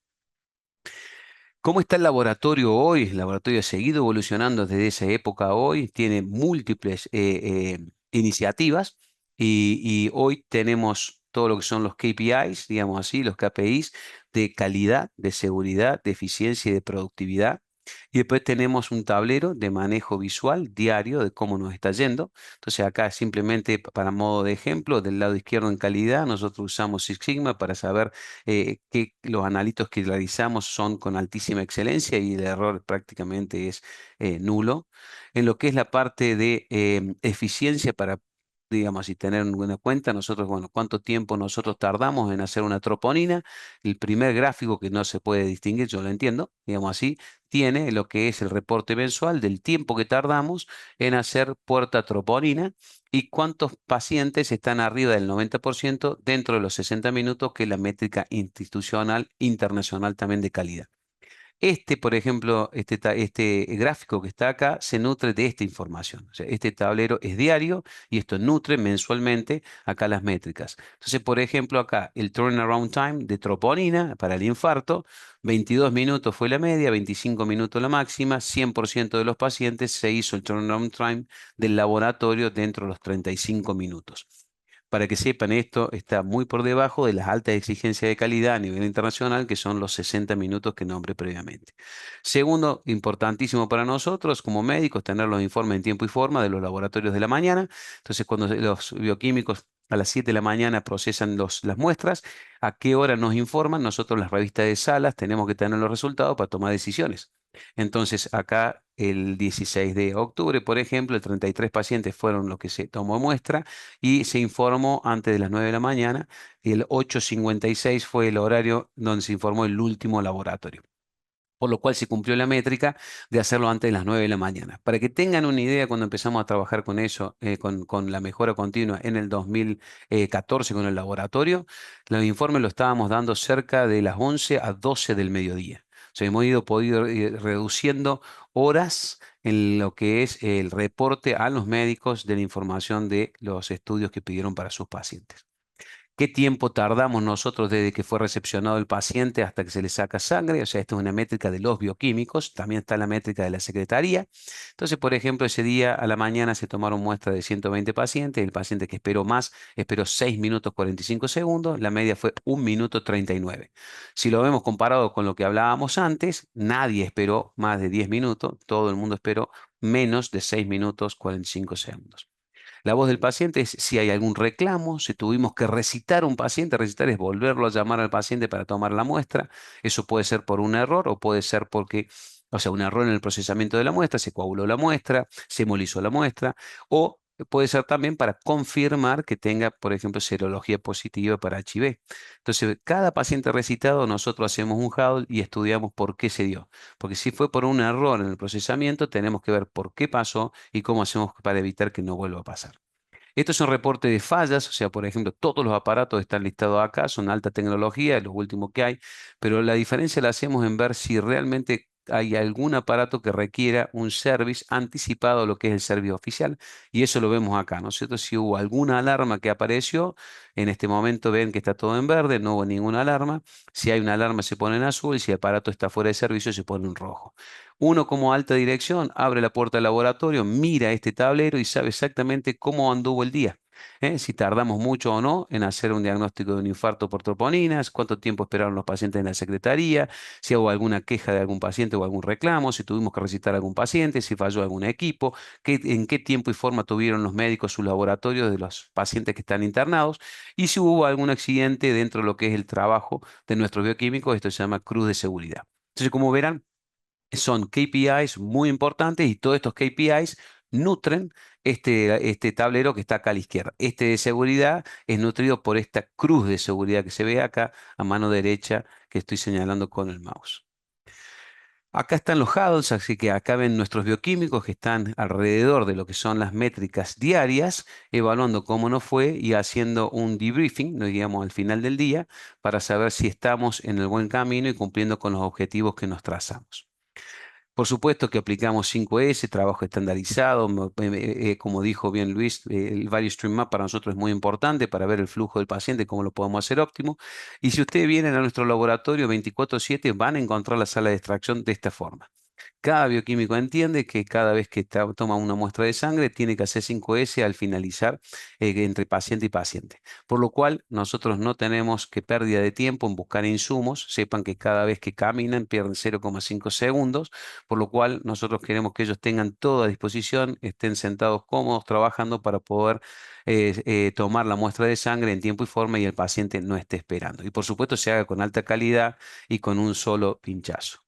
¿Cómo está el laboratorio hoy? El laboratorio ha seguido evolucionando desde esa época a hoy, tiene múltiples iniciativas y hoy tenemos todo lo que son los KPIs, digamos así, los KPIs de calidad, de seguridad, de eficiencia y de productividad. Y después tenemos un tablero de manejo visual diario de cómo nos está yendo. Entonces acá simplemente para modo de ejemplo, del lado izquierdo en calidad, nosotros usamos Six Sigma para saber que los analitos que realizamos son con altísima excelencia y el error prácticamente es nulo. En lo que es la parte de eficiencia para, digamos, y tener en cuenta nosotros, bueno, cuánto tiempo nosotros tardamos en hacer una troponina. El primer gráfico que no se puede distinguir, yo lo entiendo, digamos así, tiene lo que es el reporte mensual del tiempo que tardamos en hacer puerta troponina y cuántos pacientes están arriba del 90% dentro de los 60 minutos, que es la métrica institucional internacional también de calidad. Por ejemplo, este gráfico que está acá se nutre de esta información. O sea, este tablero es diario y esto nutre mensualmente acá las métricas. Entonces, por ejemplo, acá el turnaround time de troponina para el infarto, 22 minutos fue la media, 25 minutos la máxima, 100% de los pacientes se hizo el turnaround time del laboratorio dentro de los 35 minutos. Para que sepan, esto está muy por debajo de las altas exigencias de calidad a nivel internacional, que son los 60 minutos que nombré previamente. Segundo, importantísimo para nosotros como médicos, tener los informes en tiempo y forma de los laboratorios de la mañana. Entonces, cuando los bioquímicos a las 7 de la mañana procesan las muestras, ¿a qué hora nos informan? Nosotros, las revistas de salas, tenemos que tener los resultados para tomar decisiones. Entonces, acá el 16 de octubre, por ejemplo, el 33 pacientes fueron los que se tomó muestra y se informó antes de las 9 de la mañana, y el 8:56 fue el horario donde se informó el último laboratorio, por lo cual se cumplió la métrica de hacerlo antes de las 9 de la mañana. Para que tengan una idea, cuando empezamos a trabajar con eso, con la mejora continua en el 2014 con el laboratorio, los informes lo estábamos dando cerca de las 11 a 12 del mediodía. O sea, hemos podido ir reduciendo horas en lo que es el reporte a los médicos de la información de los estudios que pidieron para sus pacientes. ¿Qué tiempo tardamos nosotros desde que fue recepcionado el paciente hasta que se le saca sangre? O sea, esta es una métrica de los bioquímicos, también está la métrica de la secretaría. Entonces, por ejemplo, ese día a la mañana se tomaron muestras de 120 pacientes, el paciente que esperó más esperó 6 minutos 45 segundos, la media fue 1 minuto 39. Si lo vemos comparado con lo que hablábamos antes, nadie esperó más de 10 minutos, todo el mundo esperó menos de 6 minutos 45 segundos. La voz del paciente es si hay algún reclamo, si tuvimos que recitar a un paciente. Recitar es volverlo a llamar al paciente para tomar la muestra. Eso puede ser por un error o puede ser porque, o sea, un error en el procesamiento de la muestra, se coaguló la muestra, se hemolizó la muestra, o puede ser también para confirmar que tenga, por ejemplo, serología positiva para HIV. Entonces, cada paciente recitado, nosotros hacemos un huddle y estudiamos por qué se dio. Porque si fue por un error en el procesamiento, tenemos que ver por qué pasó y cómo hacemos para evitar que no vuelva a pasar. Esto es un reporte de fallas, o sea, por ejemplo, todos los aparatos están listados acá, son alta tecnología, los últimos que hay, pero la diferencia la hacemos en ver si realmente hay algún aparato que requiera un service anticipado a lo que es el service oficial, y eso lo vemos acá, ¿no es cierto? Si hubo alguna alarma que apareció, en este momento ven que está todo en verde, no hubo ninguna alarma. Si hay una alarma se pone en azul, si el aparato está fuera de servicio se pone en rojo. Uno como alta dirección abre la puerta del laboratorio, mira este tablero y sabe exactamente cómo anduvo el día. Si tardamos mucho o no en hacer un diagnóstico de un infarto por troponinas, cuánto tiempo esperaron los pacientes en la secretaría, si hubo alguna queja de algún paciente o algún reclamo, si tuvimos que recitar a algún paciente, si falló algún equipo, en qué tiempo y forma tuvieron los médicos sus laboratorios de los pacientes que están internados y si hubo algún accidente dentro de lo que es el trabajo de nuestros bioquímicos. Esto se llama cruz de seguridad. Entonces, como verán, son KPIs muy importantes y todos estos KPIs nutren este tablero que está acá a la izquierda. Este de seguridad es nutrido por esta cruz de seguridad que se ve acá a mano derecha que estoy señalando con el mouse. Acá están los huddles, así que acá ven nuestros bioquímicos que están alrededor de lo que son las métricas diarias, evaluando cómo nos fue y haciendo un debriefing, digamos, al final del día, para saber si estamos en el buen camino y cumpliendo con los objetivos que nos trazamos. Por supuesto que aplicamos 5S, trabajo estandarizado, como dijo bien Luis, el Value Stream Map para nosotros es muy importante para ver el flujo del paciente, cómo lo podemos hacer óptimo. Y si ustedes vienen a nuestro laboratorio 24/7, van a encontrar la sala de extracción de esta forma. Cada bioquímico entiende que cada vez que toma una muestra de sangre tiene que hacer 5S al finalizar entre paciente y paciente. Por lo cual nosotros no tenemos que pérdida de tiempo en buscar insumos. Sepan que cada vez que caminan pierden 0,5 segundos, por lo cual nosotros queremos que ellos tengan todo a disposición, estén sentados cómodos trabajando para poder tomar la muestra de sangre en tiempo y forma y el paciente no esté esperando. Y por supuesto se haga con alta calidad y con un solo pinchazo.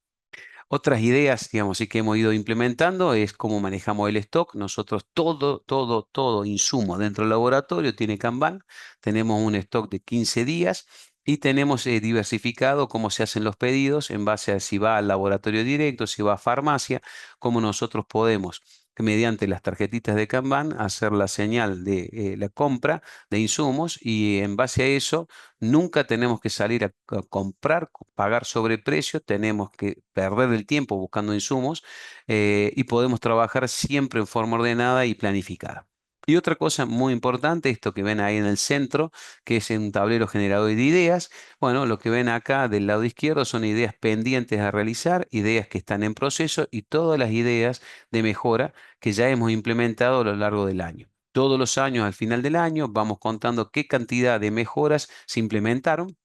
Otras ideas, digamos, sí que hemos ido implementando es cómo manejamos el stock. Nosotros todo insumo dentro del laboratorio tiene Kanban. Tenemos un stock de 15 días y tenemos diversificado cómo se hacen los pedidos en base a si va al laboratorio directo, si va a farmacia, cómo nosotros podemos mediante las tarjetitas de Kanban hacer la señal de la compra de insumos y en base a eso nunca tenemos que salir a comprar, pagar sobreprecio, tenemos que perder el tiempo buscando insumos y podemos trabajar siempre en forma ordenada y planificada. Y otra cosa muy importante, esto que ven ahí en el centro, que es un tablero generador de ideas. Bueno, lo que ven acá del lado izquierdo son ideas pendientes a realizar, ideas que están en proceso y todas las ideas de mejora que ya hemos implementado a lo largo del año. Todos los años, al final del año, vamos contando qué cantidad de mejoras se implementaron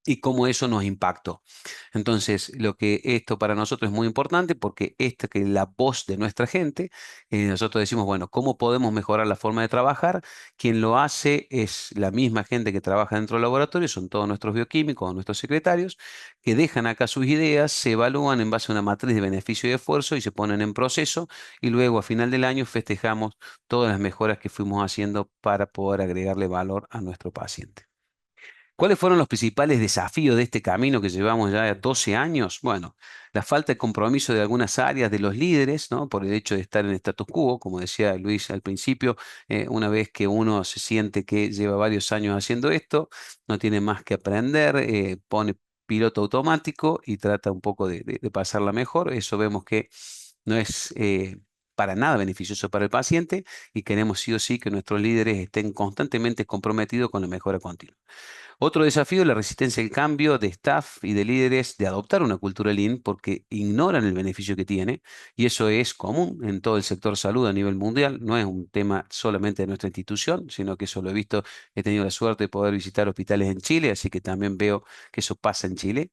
y cómo eso nos impactó. Entonces, lo que esto para nosotros es muy importante porque esta que es la voz de nuestra gente, nosotros decimos, bueno, ¿cómo podemos mejorar la forma de trabajar? Quien lo hace es la misma gente que trabaja dentro del laboratorio, son todos nuestros bioquímicos, nuestros secretarios, que dejan acá sus ideas, se evalúan en base a una matriz de beneficio y esfuerzo y se ponen en proceso y luego a final del año festejamos todas las mejoras que fuimos haciendo para poder agregarle valor a nuestro paciente. ¿Cuáles fueron los principales desafíos de este camino que llevamos ya 12 años? Bueno, la falta de compromiso de algunas áreas de los líderes, ¿no? Por el hecho de estar en status quo, como decía Luis al principio, una vez que uno se siente que lleva varios años haciendo esto, no tiene más que aprender, pone piloto automático y trata un poco de pasarla mejor. Eso vemos que no es para nada beneficioso para el paciente y queremos sí o sí que nuestros líderes estén constantemente comprometidos con la mejora continua. Otro desafío es la resistencia al cambio de staff y de líderes de adoptar una cultura Lean porque ignoran el beneficio que tiene y eso es común en todo el sector salud a nivel mundial. No es un tema solamente de nuestra institución, sino que eso lo he visto, he tenido la suerte de poder visitar hospitales en Chile, así que también veo que eso pasa en Chile.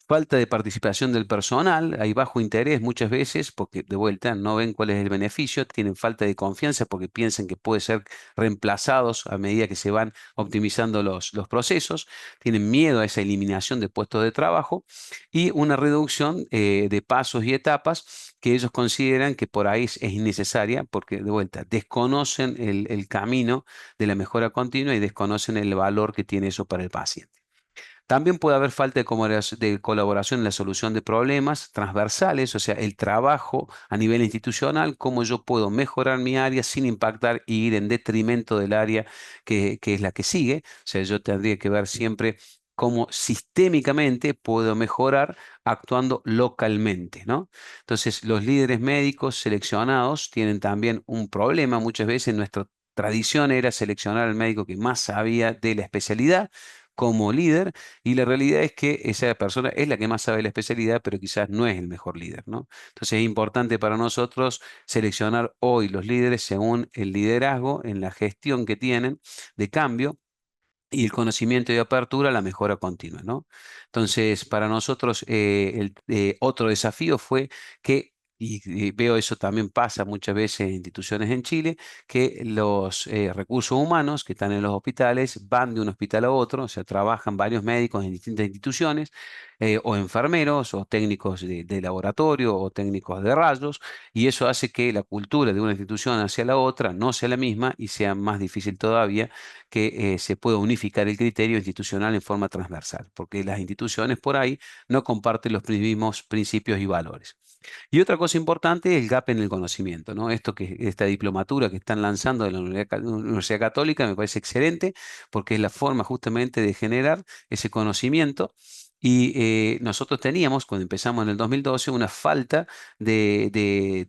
Falta de participación del personal, hay bajo interés muchas veces porque de vuelta no ven cuál es el beneficio, tienen falta de confianza porque piensan que puede ser reemplazados a medida que se van optimizando los procesos, tienen miedo a esa eliminación de puestos de trabajo y una reducción de pasos y etapas que ellos consideran que por ahí es innecesaria porque de vuelta desconocen el camino de la mejora continua y desconocen el valor que tiene eso para el paciente. También puede haber falta de colaboración en la solución de problemas transversales, o sea, el trabajo a nivel institucional, cómo yo puedo mejorar mi área sin impactar y ir en detrimento del área que es la que sigue. O sea, yo tendría que ver siempre cómo sistémicamente puedo mejorar actuando localmente, ¿no? Entonces, los líderes médicos seleccionados tienen también un problema. Muchas veces nuestra tradición era seleccionar al médico que más sabía de la especialidad como líder y la realidad es que esa persona es la que más sabe la especialidad, pero quizás no es el mejor líder, ¿no? Entonces es importante para nosotros seleccionar hoy los líderes según el liderazgo en la gestión que tienen de cambio y el conocimiento de apertura a la mejora continua, ¿no? Entonces, para nosotros, otro desafío fue que, y veo eso también pasa muchas veces en instituciones en Chile, que los recursos humanos que están en los hospitales van de un hospital a otro, o sea, trabajan varios médicos en distintas instituciones, o enfermeros, o técnicos de laboratorio, o técnicos de rayos, y eso hace que la cultura de una institución hacia la otra no sea la misma y sea más difícil todavía que se pueda unificar el criterio institucional en forma transversal, porque las instituciones por ahí no comparten los mismos principios y valores. Y otra cosa importante es el gap en el conocimiento, ¿no? Esta diplomatura que están lanzando de la Universidad Católica me parece excelente porque es la forma justamente de generar ese conocimiento Y nosotros teníamos, cuando empezamos en el 2012, una falta de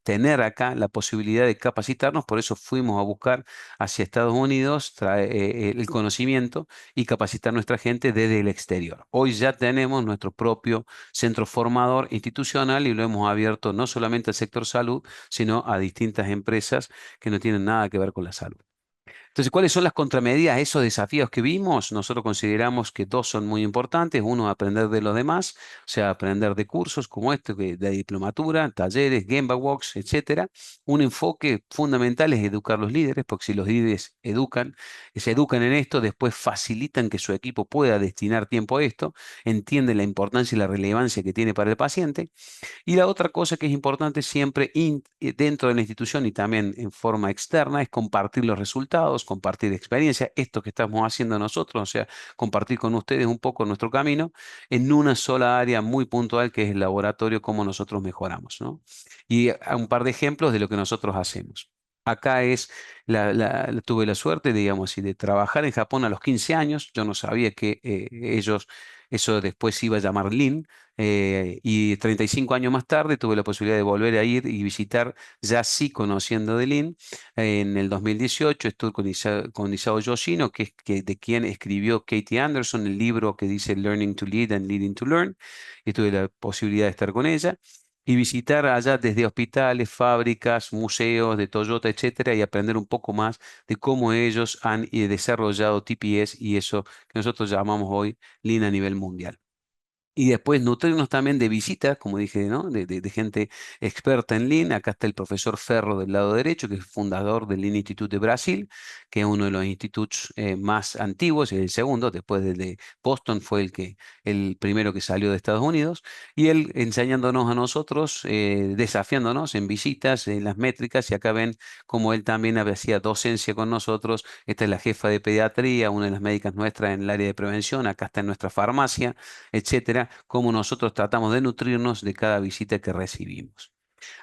tener acá la posibilidad de capacitarnos, por eso fuimos a buscar hacia Estados Unidos el conocimiento y capacitar a nuestra gente desde el exterior. Hoy ya tenemos nuestro propio centro formador institucional y lo hemos abierto no solamente al sector salud, sino a distintas empresas que no tienen nada que ver con la salud. Entonces, ¿cuáles son las contramedidas a esos desafíos que vimos? Nosotros consideramos que dos son muy importantes. Uno, aprender de los demás, o sea, aprender de cursos como este, de diplomatura, talleres, Gemba Walks, etcétera. Un enfoque fundamental es educar a los líderes, porque si los líderes se educan en esto, después facilitan que su equipo pueda destinar tiempo a esto, entienden la importancia y la relevancia que tiene para el paciente. Y la otra cosa que es importante siempre dentro de la institución y también en forma externa es compartir los resultados, compartir experiencias, esto que estamos haciendo nosotros, o sea, compartir con ustedes un poco nuestro camino en una sola área muy puntual que es el laboratorio, cómo nosotros mejoramos, ¿no? Y un par de ejemplos de lo que nosotros hacemos. Acá tuve la suerte, digamos, y de trabajar en Japón a los 15 años. Yo no sabía que eso después se iba a llamar Lean. Y 35 años más tarde tuve la posibilidad de volver a ir y visitar, ya sí conociendo de Lean. En el 2018 estuve con Isao Yoshino, de quien escribió Katie Anderson, el libro que dice Learning to Lead and Leading to Learn. Y tuve la posibilidad de estar con ella y visitar allá desde hospitales, fábricas, museos de Toyota, etcétera, y aprender un poco más de cómo ellos han desarrollado TPS y eso que nosotros llamamos hoy Lean a nivel mundial. Y después nutrirnos también de visitas, como dije, ¿no? De gente experta en Lean. Acá está el profesor Ferro del lado derecho, que es fundador del Lean Institute de Brasil, que es uno de los institutos más antiguos, es el segundo, después del de Boston fue el primero que salió de Estados Unidos. Y él enseñándonos a nosotros, desafiándonos en visitas, en las métricas, y acá ven cómo él también hacía docencia con nosotros. Esta es la jefa de pediatría, una de las médicas nuestras en el área de prevención, acá está en nuestra farmacia, etcétera, cómo nosotros tratamos de nutrirnos de cada visita que recibimos.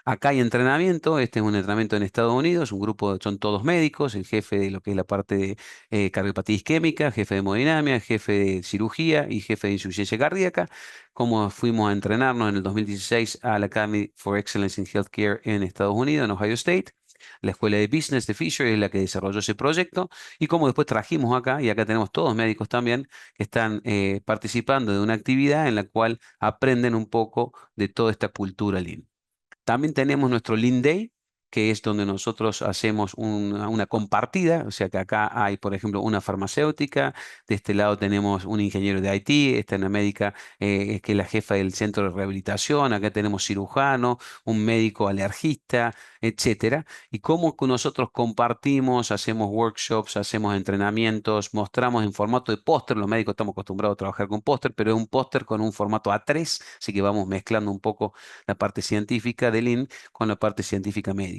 Acá hay entrenamiento, este es un entrenamiento en Estados Unidos, un grupo, son todos médicos, el jefe de lo que es la parte de cardiopatía isquémica, jefe de hemodinamia, jefe de cirugía y jefe de insuficiencia cardíaca, cómo fuimos a entrenarnos en el 2016 a la Academy for Excellence in Healthcare en Estados Unidos, en Ohio State. La escuela de business de Fisher es la que desarrolló ese proyecto y cómo después trajimos acá, y acá tenemos todos médicos también que están participando de una actividad en la cual aprenden un poco de toda esta cultura Lean. También tenemos nuestro Lean Day, que es donde nosotros hacemos una compartida, o sea que acá hay, por ejemplo, una farmacéutica, de este lado tenemos un ingeniero de IT, esta es una médica que es la jefa del centro de rehabilitación, acá tenemos cirujano, un médico alergista, etcétera, y cómo que nosotros compartimos, hacemos workshops, hacemos entrenamientos, mostramos en formato de póster, los médicos estamos acostumbrados a trabajar con póster, pero es un póster con un formato A3, así que vamos mezclando un poco la parte científica del Lean con la parte científica médica.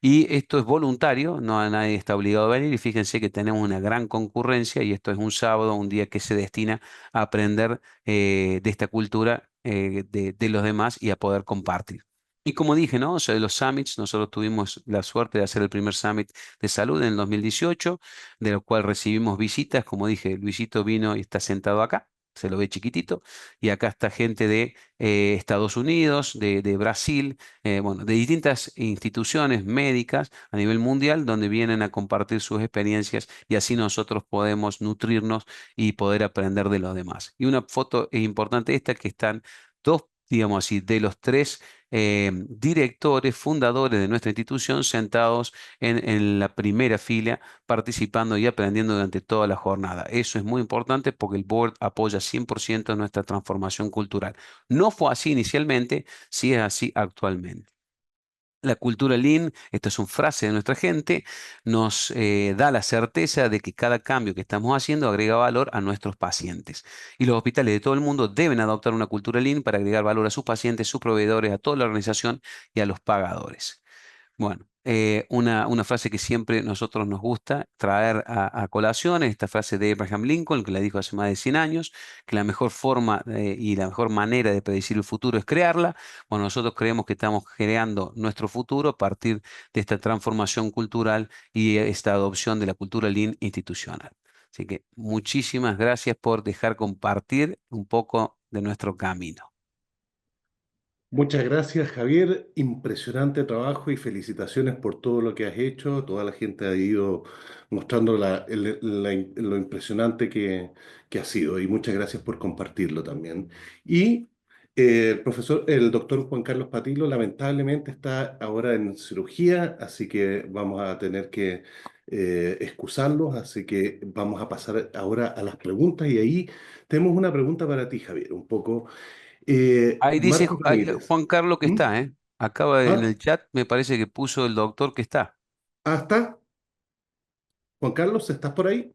Y esto es voluntario, no nadie está obligado a venir y fíjense que tenemos una gran concurrencia y esto es un sábado, un día que se destina a aprender de esta cultura de los demás y a poder compartir. Y como dije, ¿no? O sea, de los summits, nosotros tuvimos la suerte de hacer el primer summit de salud en el 2018, de lo cual recibimos visitas. Como dije, Luisito vino y está sentado acá, se lo ve chiquitito, y acá está gente de Estados Unidos, de Brasil, bueno, de distintas instituciones médicas a nivel mundial, donde vienen a compartir sus experiencias y así nosotros podemos nutrirnos y poder aprender de los demás. Y una foto importante esta que están dos, digamos así, de los tres directores, fundadores de nuestra institución sentados en la primera fila, participando y aprendiendo durante toda la jornada. Eso es muy importante porque el board apoya 100% nuestra transformación cultural. No fue así inicialmente, sí es así actualmente. La cultura Lean, esta es una frase de nuestra gente, nos da la certeza de que cada cambio que estamos haciendo agrega valor a nuestros pacientes. Y los hospitales de todo el mundo deben adoptar una cultura Lean para agregar valor a sus pacientes, sus proveedores, a toda la organización y a los pagadores. Bueno, una frase que siempre nosotros nos gusta traer a colación es esta frase de Abraham Lincoln, que la dijo hace más de 100 años, que la mejor forma y la mejor manera de predecir el futuro es crearla. Bueno, nosotros creemos que estamos creando nuestro futuro a partir de esta transformación cultural y esta adopción de la cultura Lean institucional. Así que muchísimas gracias por dejar compartir un poco de nuestro camino. Muchas gracias, Javier. Impresionante trabajo y felicitaciones por todo lo que has hecho. Toda la gente ha ido mostrando lo impresionante que ha sido y muchas gracias por compartirlo también. Y el doctor Juan Carlos Patilo lamentablemente está ahora en cirugía, así que vamos a tener que excusarlos, así que vamos a pasar ahora a las preguntas y ahí tenemos una pregunta para ti, Javier, un poco. Ahí dice Marcos Ramírez. Juan Carlos que ¿Mm? está, ¿eh? En ¿Ah? el chat me parece que puso el doctor que está. Ah, está. Juan Carlos, ¿estás por ahí?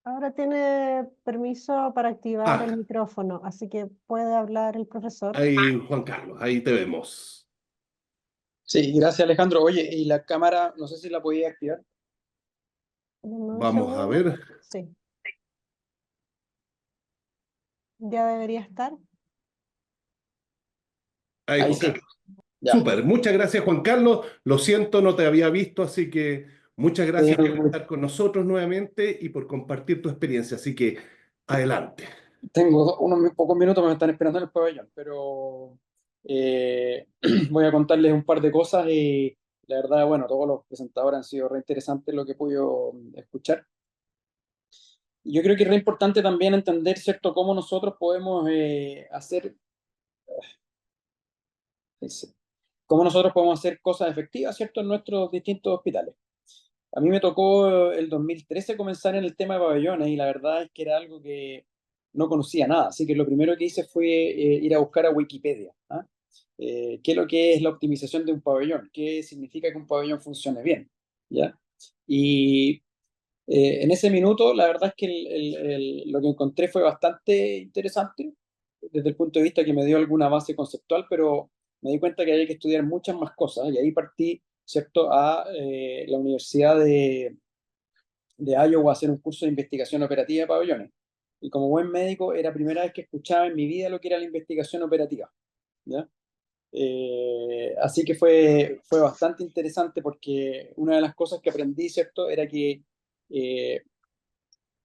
Ahora tiene permiso para activar el Ah, micrófono, así que puede hablar el profesor. ahí, Juan Carlos, ahí te vemos. Sí, gracias Alejandro. Oye, y la cámara, no sé si la podía activar. Dame un Vamos a segundo. ver. Sí. Ya debería estar. Ahí, Ahí Juan sí, Carlos. ya. Súper. Muchas gracias, Juan Carlos. Lo siento, no te había visto, así que muchas gracias por estar con nosotros nuevamente y por compartir tu experiencia. Así que adelante. Tengo unos pocos minutos, me están esperando en el pabellón, pero eh, voy a contarles un par de cosas y la verdad, bueno, todos los presentadores han sido re interesantes lo que he podido escuchar. Y yo creo que es re importante también entender, ¿cierto?, cómo nosotros podemos cómo nosotros podemos hacer cosas efectivas, ¿cierto?, en nuestros distintos hospitales. A mí me tocó el 2013 comenzar en el tema de pabellones y la verdad es que era algo que no conocía nada, así que lo primero que hice fue ir a buscar a Wikipedia. ¿Ah? ¿Qué es lo que es la optimización de un pabellón? ¿Qué significa que un pabellón funcione bien? ¿Ya? Y en ese minuto la verdad es que lo que encontré fue bastante interesante desde el punto de vista que me dio alguna base conceptual, pero me di cuenta que había que estudiar muchas más cosas y ahí partí, ¿cierto?, a la Universidad de Iowa a hacer un curso de investigación operativa de pabellones. Y como buen médico, era la primera vez que escuchaba en mi vida lo que era la investigación operativa. ¿Ya? Así que fue bastante interesante porque una de las cosas que aprendí, ¿cierto?, era que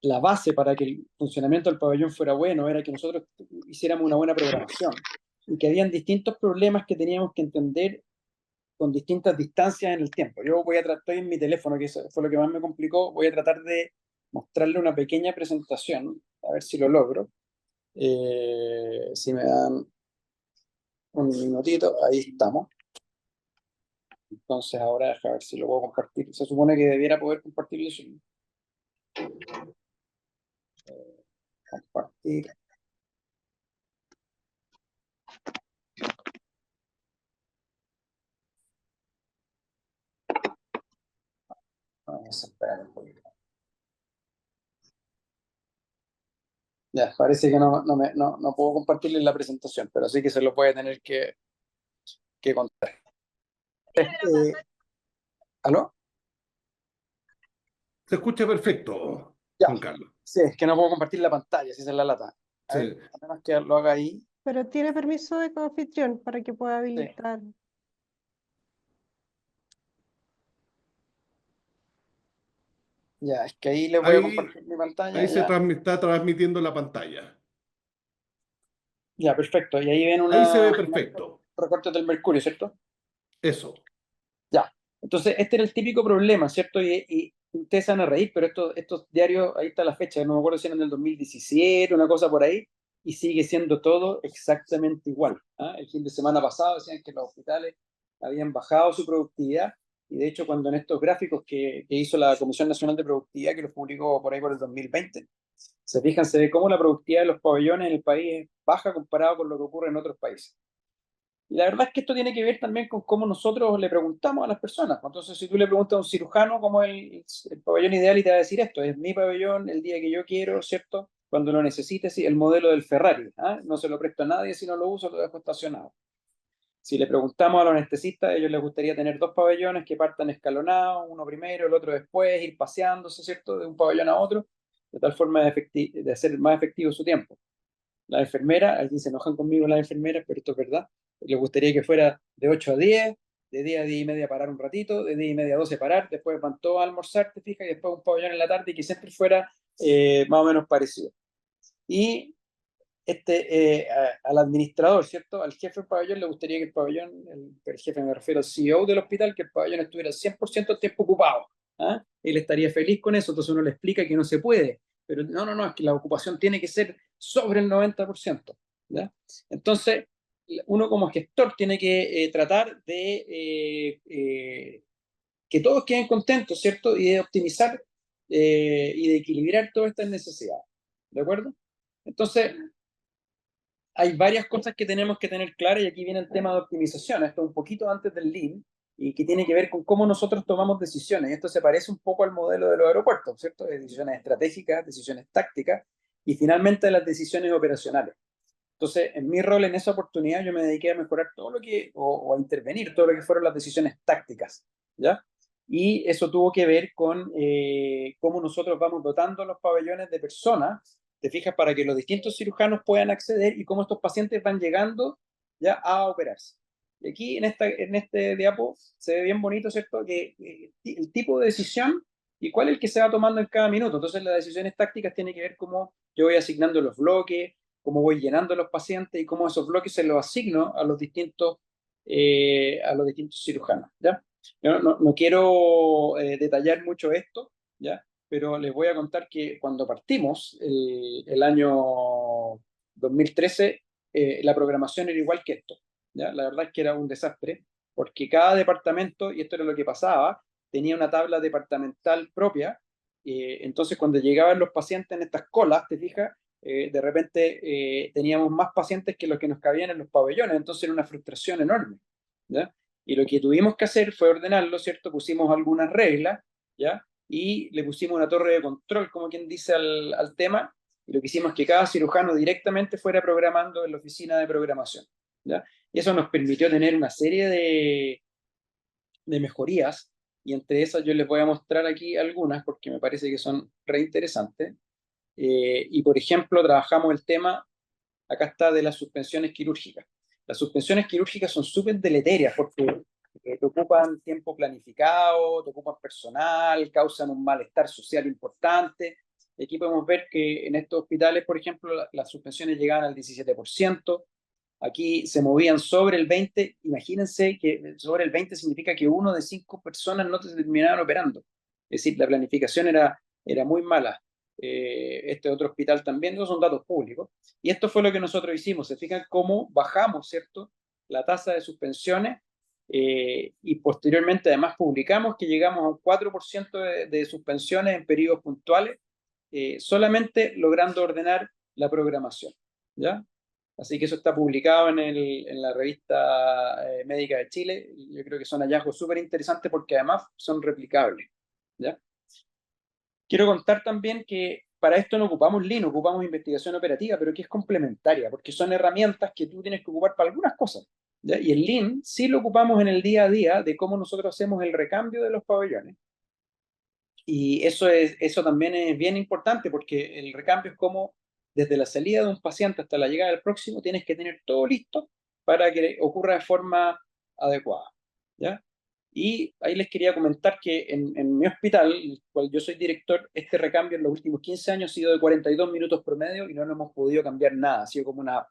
la base para que el funcionamiento del pabellón fuera bueno era que nosotros hiciéramos una buena programación y que habían distintos problemas que teníamos que entender con distintas distancias en el tiempo. Yo voy a tratar, estoy en mi teléfono, que eso fue lo que más me complicó, voy a tratar de mostrarle una pequeña presentación, a ver si lo logro. Si me dan un minutito, ahí estamos. Entonces ahora deja ver si lo puedo compartir. Se supone que debiera poder compartirlo. Compartir. Vamos a esperar un poquito. Ya, parece que no puedo compartirles la presentación, pero sí que se lo puede tener que contar. ¿Aló? Se escucha perfecto, Ya. Juan Carlos. Sí, es que no puedo compartir la pantalla, si esa es la lata. A Sí. ver, a menos que lo haga ahí. Pero tiene permiso de coanfitrión para que pueda habilitar. Ya, es que ahí les voy a Ahí, compartir mi pantalla. ahí se Ya, está transmitiendo la pantalla. ya, perfecto. Y ahí ven Ahí se ve una perfecto. recortes del mercurio, ¿cierto? Eso. Ya. Entonces, este era el típico problema, ¿cierto? Y ustedes se van a reír, pero estos diarios, ahí está la fecha, no me acuerdo si eran del 2017, una cosa por ahí, y sigue siendo todo exactamente igual. ¿Ah? El fin de semana pasado decían que los hospitales habían bajado su productividad, y de hecho cuando en estos gráficos que hizo la Comisión Nacional de Productividad, que los publicó por ahí por el 2020, se fijan, se ve cómo la productividad de los pabellones en el país es baja comparado con lo que ocurre en otros países. Y la verdad es que esto tiene que ver también con cómo nosotros le preguntamos a las personas. Entonces, si tú le preguntas a un cirujano cómo es el pabellón ideal y te va a decir esto, es mi pabellón el día que yo quiero, ¿cierto? Cuando lo necesites, sí, el modelo del Ferrari. ¿Ah? No se lo presto a nadie, si no lo uso, lo dejo estacionado. Si le preguntamos a los anestesistas, a ellos les gustaría tener dos pabellones que partan escalonados, uno primero, el otro después, ir paseándose, ¿cierto? De un pabellón a otro, de tal forma de hacer más efectivo su tiempo. La enfermera, aquí se enojan conmigo las enfermeras, pero esto es verdad, les gustaría que fuera de 8 a 10, de 10 a 10 y media parar un ratito, de 10 y media a 12 parar, después van todos a almorzar, te fijas, y después un pabellón en la tarde, y que siempre fuera más o menos parecido. Y al administrador, ¿cierto? Al jefe del pabellón le gustaría que el pabellón, el jefe me refiero al CEO del hospital, que el pabellón estuviera al 100% del tiempo ocupado. ¿Ah? Él estaría feliz con eso, entonces uno le explica que no se puede, pero no, es que la ocupación tiene que ser sobre el 90%. ¿Ya? Entonces, uno como gestor tiene que tratar de que todos queden contentos, ¿cierto? Y de optimizar y de equilibrar todas estas necesidades. ¿De acuerdo? Entonces, hay varias cosas que tenemos que tener claras, y aquí viene el tema de optimización. Esto un poquito antes del Lean, y que tiene que ver con cómo nosotros tomamos decisiones. Esto se parece un poco al modelo de los aeropuertos, ¿cierto? De decisiones estratégicas, decisiones tácticas y finalmente las decisiones operacionales. Entonces, en mi rol en esa oportunidad, yo me dediqué a mejorar todo lo que, o a intervenir todo lo que fueron las decisiones tácticas, ¿ya? Y eso tuvo que ver con cómo nosotros vamos dotando los pabellones de personas, te fijas, para que los distintos cirujanos puedan acceder, y cómo estos pacientes van llegando ya a operarse. Y aquí en este diapo se ve bien bonito, ¿cierto? Que el tipo de decisión y cuál es el que se va tomando en cada minuto. Entonces, las decisiones tácticas tienen que ver cómo yo voy asignando los bloques, cómo voy llenando los pacientes y cómo esos bloques se los asigno a los distintos cirujanos, ¿ya? Yo no quiero detallar mucho esto, ¿ya? Pero les voy a contar que cuando partimos el año 2013, la programación era igual que esto, ¿ya? La verdad es que era un desastre, porque cada departamento, y esto era lo que pasaba, tenía una tabla departamental propia. Entonces, cuando llegaban los pacientes en estas colas, te fijas, de repente teníamos más pacientes que los que nos cabían en los pabellones, entonces era una frustración enorme, ¿ya? Y lo que tuvimos que hacer fue ordenarlo, ¿cierto? Pusimos algunas reglas, ¿ya? Y le pusimos una torre de control, como quien dice, al tema, y lo que hicimos es que cada cirujano directamente fuera programando en la oficina de programación, ¿ya? Y eso nos permitió tener una serie de mejorías, y entre esas yo les voy a mostrar aquí algunas, porque me parece que son re interesantes. Y por ejemplo, trabajamos el tema, acá está, de las suspensiones quirúrgicas. Las suspensiones quirúrgicas son súper deleterias porque te ocupan tiempo planificado, te ocupan personal, causan un malestar social importante. Y aquí podemos ver que en estos hospitales, por ejemplo, las suspensiones llegaban al 17%. Aquí se movían sobre el 20%. Imagínense que sobre el 20% significa que 1 de 5 personas no se terminaban operando. Es decir, la planificación era muy mala. Este otro hospital también, esos son datos públicos. Y esto fue lo que nosotros hicimos. Se fijan cómo bajamos, ¿cierto?, la tasa de suspensiones, y posteriormente además publicamos que llegamos a un 4% de suspensiones en periodos puntuales, solamente logrando ordenar la programación, ¿ya? Así que eso está publicado en la revista Médica de Chile. Y yo creo que son hallazgos súper interesantes porque además son replicables, ¿ya? Quiero contar también que para esto no ocupamos Lean, ocupamos investigación operativa, pero que es complementaria, porque son herramientas que tú tienes que ocupar para algunas cosas, ¿ya? Y el Lean sí lo ocupamos en el día a día de cómo nosotros hacemos el recambio de los pabellones. Y eso también es bien importante, porque el recambio es como desde la salida de un paciente hasta la llegada del próximo, tienes que tener todo listo para que ocurra de forma adecuada, ¿ya? Y ahí les quería comentar que en mi hospital, el cual yo soy director, este recambio en los últimos 15 años ha sido de 42 minutos promedio y no hemos podido cambiar nada. Ha sido como una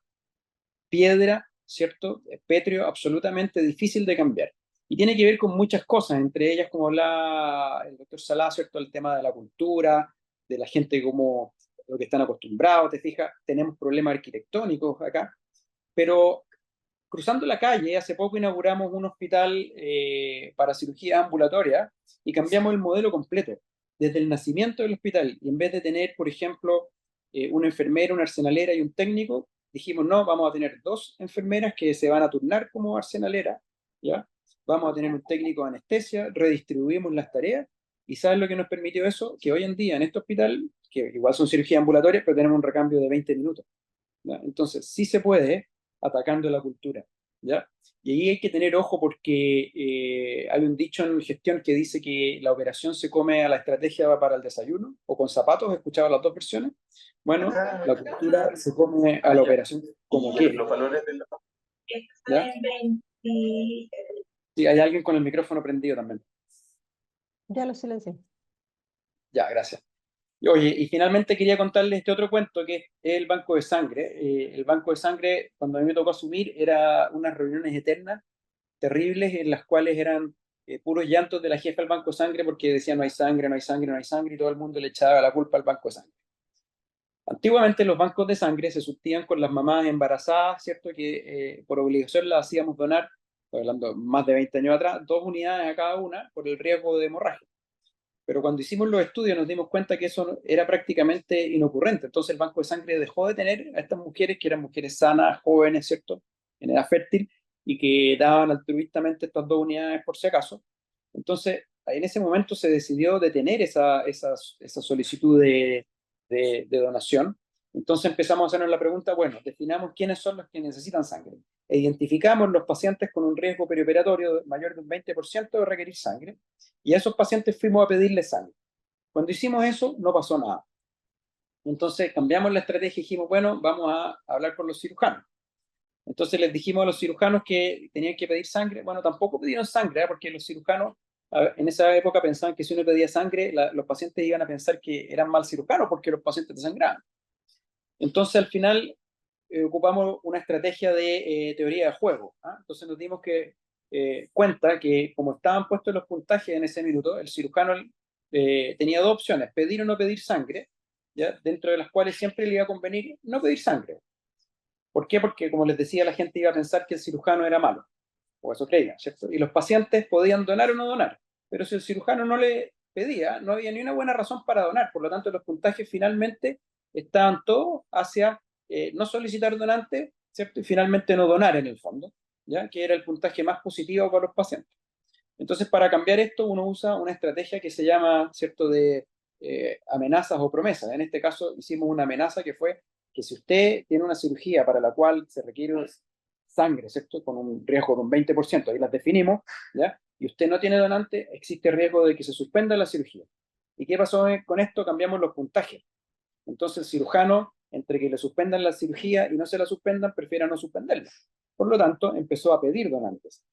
piedra, ¿cierto? Pétreo, absolutamente difícil de cambiar. Y tiene que ver con muchas cosas, entre ellas, como habla el doctor Salá, ¿cierto?, el tema de la cultura, de la gente, como lo que están acostumbrados, te fijas, tenemos problemas arquitectónicos acá, pero cruzando la calle, hace poco inauguramos un hospital para cirugía ambulatoria y cambiamos el modelo completo, desde el nacimiento del hospital. Y en vez de tener, por ejemplo, una enfermera, una arsenalera y un técnico, dijimos, no, vamos a tener 2 enfermeras que se van a turnar como arsenalera, ¿ya? Vamos a tener un técnico de anestesia, redistribuimos las tareas, y ¿sabes lo que nos permitió eso? Que hoy en día en este hospital, que igual son cirugías ambulatorias, pero tenemos un recambio de 20 minutos, ¿ya? Entonces, sí se puede, atacando la cultura, ¿ya? Y ahí hay que tener ojo porque hay un dicho en gestión que dice que la operación se come a la estrategia para el desayuno, o con zapatos. He escuchado las dos versiones. Bueno, la cultura se come a la operación como quiere, ¿ya? Sí, hay alguien con el micrófono prendido también. Ya lo silencié. Ya, gracias. Y oye, y finalmente quería contarles este otro cuento que es el banco de sangre. El banco de sangre, cuando a mí me tocó asumir, era unas reuniones eternas, terribles, en las cuales eran puros llantos de la jefa del banco de sangre porque decía no hay sangre, no hay sangre, no hay sangre, y todo el mundo le echaba la culpa al banco de sangre. Antiguamente los bancos de sangre se surtían con las mamás embarazadas, ¿cierto? Que por obligación las hacíamos donar, estoy hablando más de 20 años atrás, 2 unidades a cada una por el riesgo de hemorragia. Pero cuando hicimos los estudios nos dimos cuenta que eso era prácticamente inocurrente. Entonces el banco de sangre dejó de tener a estas mujeres, que eran mujeres sanas, jóvenes, ¿cierto? En edad fértil, y que daban altruistamente estas 2 unidades por si acaso. Entonces, en ese momento se decidió detener esa solicitud de donación. Entonces empezamos a hacernos la pregunta, bueno, definamos quiénes son los que necesitan sangre. E identificamos los pacientes con un riesgo perioperatorio mayor de un 20% de requerir sangre, y a esos pacientes fuimos a pedirle sangre. Cuando hicimos eso, no pasó nada. Entonces cambiamos la estrategia y dijimos, bueno, vamos a hablar con los cirujanos. Entonces les dijimos a los cirujanos que tenían que pedir sangre. Bueno, tampoco pidieron sangre, porque los cirujanos en esa época pensaban que si uno pedía sangre, los pacientes iban a pensar que eran mal cirujanos porque los pacientes desangraban. Entonces al final ocupamos una estrategia de teoría de juego. Entonces nos dimos cuenta que como estaban puestos los puntajes en ese minuto, el cirujano tenía dos opciones: pedir o no pedir sangre, ¿ya? Dentro de las cuales siempre le iba a convenir no pedir sangre. ¿Por qué? Porque, como les decía, la gente iba a pensar que el cirujano era malo, o eso creían, ¿cierto? Y los pacientes podían donar o no donar, pero si el cirujano no le pedía, no había ni una buena razón para donar. Por lo tanto, los puntajes finalmente estaban todos hacia no solicitar donante, ¿cierto? Y finalmente no donar en el fondo, ¿ya? Que era el puntaje más positivo para los pacientes. Entonces, para cambiar esto, uno usa una estrategia que se llama, ¿cierto?, de amenazas o promesas. En este caso, hicimos una amenaza que fue que si usted tiene una cirugía para la cual se requiere sangre, ¿cierto?, con un riesgo de un 20%, ahí las definimos, ¿ya? Y usted no tiene donante, existe riesgo de que se suspenda la cirugía. ¿Y qué pasó con esto? Cambiamos los puntajes. Entonces el cirujano, entre que le suspendan la cirugía y no se la suspendan, prefiere no suspenderla. Por lo tanto, empezó a pedir donantes.